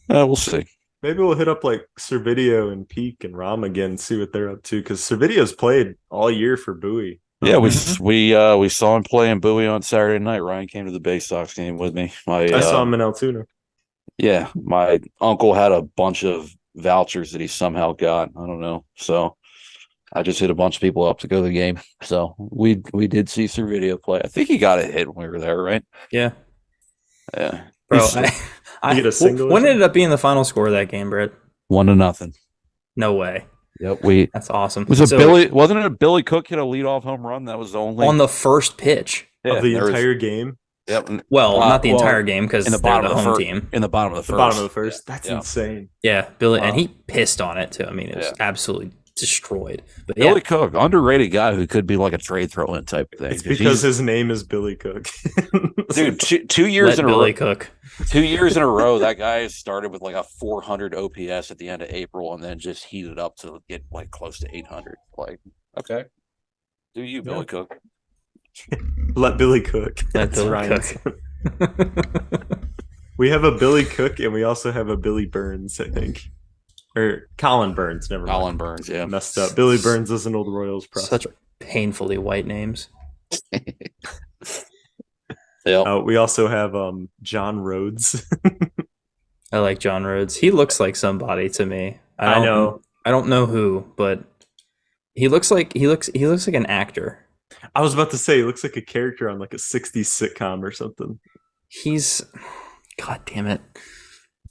A: we'll see.
C: Maybe we'll hit up like Servideo and Peak and Rom again, see what they're up to, because Servideo's played all year for Bowie.
A: Yeah, we saw him play in Bowie on Saturday night. Ryan came to the Bay Sox game with me.
C: I saw him in Altoona.
A: Yeah, my uncle had a bunch of vouchers that he somehow got. I don't know. So I just hit a bunch of people up to go to the game. So we did see Servideo play. I think he got a hit when we were there, right?
B: Yeah.
A: Yeah.
B: Bro,
C: get a single.
B: What ended up being the final score of that game, Brett?
A: 1-0.
B: No way.
A: Yep,
B: that's awesome.
A: Wasn't it a Billy Cook hit a leadoff home run? That was the only
B: on the first pitch
C: of the entire game.
A: Yep.
B: Well, not the entire game because they're the home team.
A: In the bottom of the first.
C: That's insane.
B: Yeah, Billy, and he pissed on it too. I mean, it was absolutely destroyed. But
A: Billy Cook, underrated guy who could be like a trade throw-in type of thing.
C: It's because his name is Billy Cook.
A: Dude, 2 years in a
B: Billy
A: row.
B: Cook.
A: 2 years in a row, that guy started with like a 400 OPS at the end of April and then just heated up to get like close to 800. Like, okay. Do you, Billy Cook?
C: Let Billy cook.
B: That's Ryan.
C: We have a Billy Cook and we also have a Billy Burns, I think. Or Colin Burns, never mind.
A: Colin Burns, yeah.
C: Messed up. Billy Burns is an old Royals prospect.
B: Such painfully white names.
A: Yeah.
C: We also have John Rhodes.
B: I like John Rhodes. He looks like somebody to me.
C: I know.
B: I don't know who, but he looks like an actor.
C: I was about to say he looks like a character on like a 60s sitcom or something.
B: God damn it.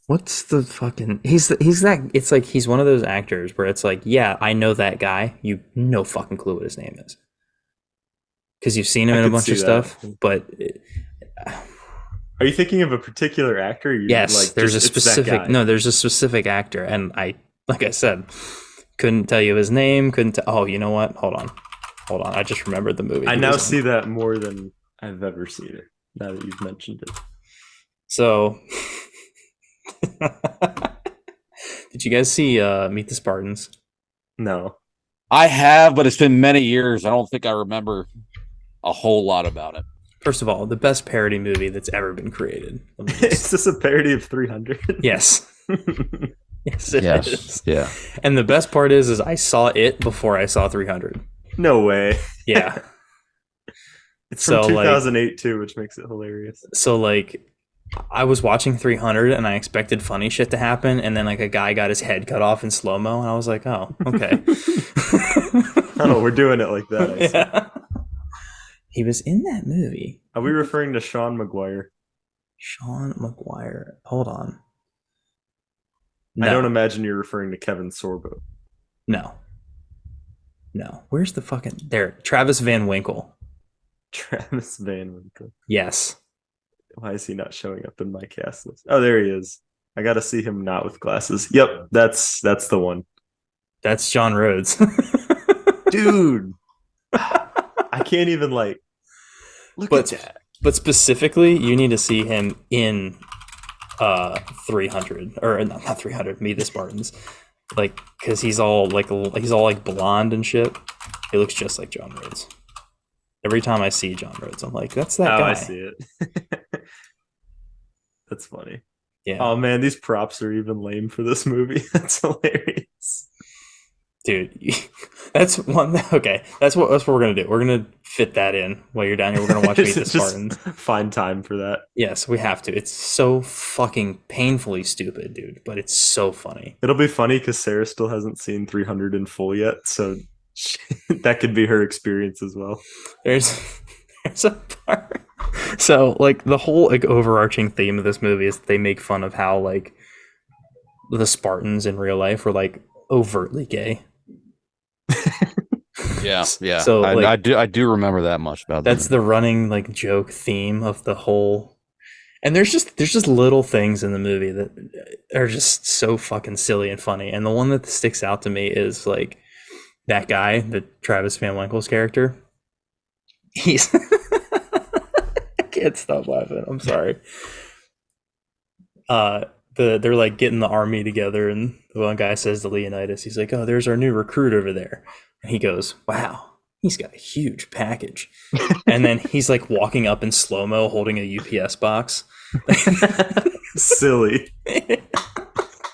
B: What's the fucking? He's that. It's like he's one of those actors where it's like, yeah, I know that guy. You no fucking clue what his name is because you've seen him
C: I
B: in a
C: could
B: bunch
C: see
B: of
C: that.
B: stuff. But
C: Are you thinking of a particular actor? Or you
B: yes,
C: like
B: there's
C: just,
B: a
C: it's that
B: specific.
C: guy?
B: No, there's a specific actor, and like I said, couldn't tell you his name. Couldn't. Oh, you know what? Hold on. I just remembered the movie.
C: I
B: he
C: now
B: was in.
C: see that more than I've ever seen it. Now that you've mentioned it.
B: So, did you guys see Meet the Spartans?
C: No.
A: I have, but it's been many years. I don't think I remember a whole lot about it.
B: First of all, the best parody movie that's ever been created.
C: Is this a parody of 300?
B: Yes. Yes, it is.
A: Yeah.
B: And the best part is I saw it before I saw 300.
C: No way.
B: Yeah.
C: It's from
B: So,
C: 2008 too, which makes it hilarious.
B: So like I was watching 300 and I expected funny shit to happen, and then like a guy got his head cut off in slow-mo, and I was like, oh, okay.
C: Oh, we're doing it like that. I see.
B: Yeah. He was in that movie.
C: Are we referring to Sean McGuire?
B: Sean McGuire. Hold on.
C: I don't imagine you're referring to Kevin Sorbo.
B: No. Where's the fucking there? Travis Van Winkle.
C: Travis Van Winkle.
B: Yes.
C: Why is he not showing up in my cast list? Oh, there he is. I gotta see him not with glasses. Yep, that's the one.
B: That's John Rhodes.
C: Dude. I can't even like look at that.
B: But specifically, you need to see him in 300 or not 300. Meet the Spartans, like because he's all like blonde and shit. He looks just like John Rhodes. Every time I see John Rhodes, I'm like, that's that guy.
C: I see it. That's funny.
B: Yeah.
C: Oh man, these props are even lame for this movie. That's hilarious.
B: Dude, that's one. Okay, that's what we're gonna do. We're gonna fit that in while you're down here. We're gonna watch Meet the Spartans.
C: Find time for that.
B: Yes, we have to. It's so fucking painfully stupid, dude. But it's so funny.
C: It'll be funny because Sarah still hasn't seen 300 in full yet, so that could be her experience as well.
B: There's a part. So like the whole like overarching theme of this movie is they make fun of how like the Spartans in real life were like overtly gay.
A: Yeah.
B: So like,
A: I do remember that much about that.
B: That's the running like joke theme of the whole. And there's just little things in the movie that are just so fucking silly and funny. And the one that sticks out to me is like that guy, the Travis Van Winkle's character. He's I can't stop laughing. I'm sorry. They're like getting the army together, and the one guy says to Leonidas, he's like, "Oh, there's our new recruit over there," and he goes, "Wow, he's got a huge package," and then he's like walking up in slow mo, holding a UPS box.
C: Silly.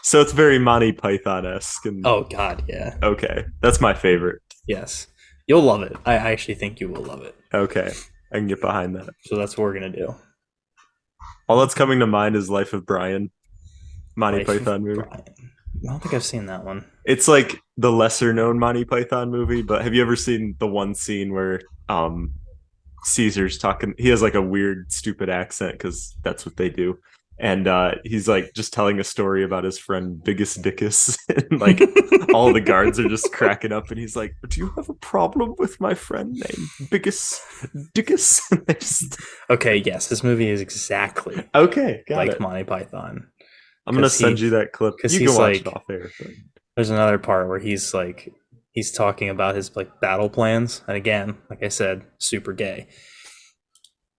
C: So it's very Monty Python-esque. And...
B: Oh God, yeah.
C: Okay, that's my favorite.
B: Yes, you'll love it. I actually think you will love it.
C: Okay, I can get behind that.
B: So that's what we're gonna do.
C: All that's coming to mind is Life of Brian. Monty Python movie.
B: I don't think I've seen that one.
C: It's like the lesser known Monty Python movie, but have you ever seen the one scene where Caesar's talking? He has like a weird, stupid accent because that's what they do. And he's like just telling a story about his friend Biggest Dickus. And like all the guards are just cracking up. And he's like, "Do you have a problem with my friend named Biggest Dickus?"
B: Okay, yes, this movie is exactly
C: okay,
B: like
C: it.
B: Monty Python.
C: I'm gonna send you that clip because you can watch it off air.
B: There's another part where he's talking about his like battle plans, and again, like I said, super gay.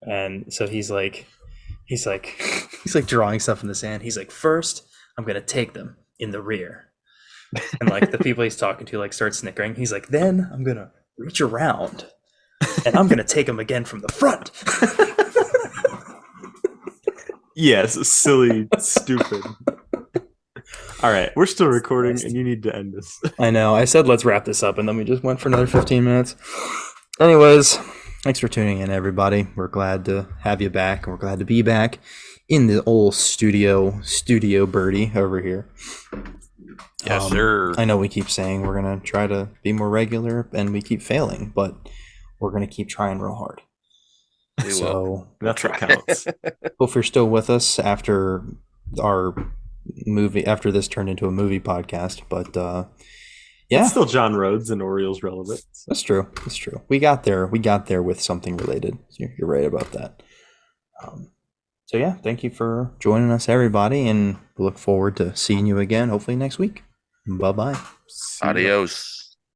B: And so he's like drawing stuff in the sand. He's like, "First, I'm gonna take them in the rear," and like the people he's talking to like start snickering. He's like, "Then I'm gonna reach around, and I'm gonna take them again from the front."
C: Yes, silly, stupid. All right, we're still recording, and you need to end this.
B: I know. I said let's wrap this up, and then we just went for another 15 minutes. Anyways, thanks for tuning in, everybody. We're glad to have you back, and we're glad to be back in the old studio birdie over here.
A: Yes, sir.
B: I know we keep saying we're going to try to be more regular, and we keep failing, but we're going to keep trying real hard. So
C: that's what counts.
B: Hope you're still with us after our movie after this turned into a movie podcast, but yeah,
C: It's still John Rhodes and Orioles relevant.
B: that's true. That's true. We got there. We got there with something related. You're right about that. So yeah, thank you for joining us, everybody, and we look forward to seeing you again, hopefully next week. Bye bye.
C: See ya.
A: Adios.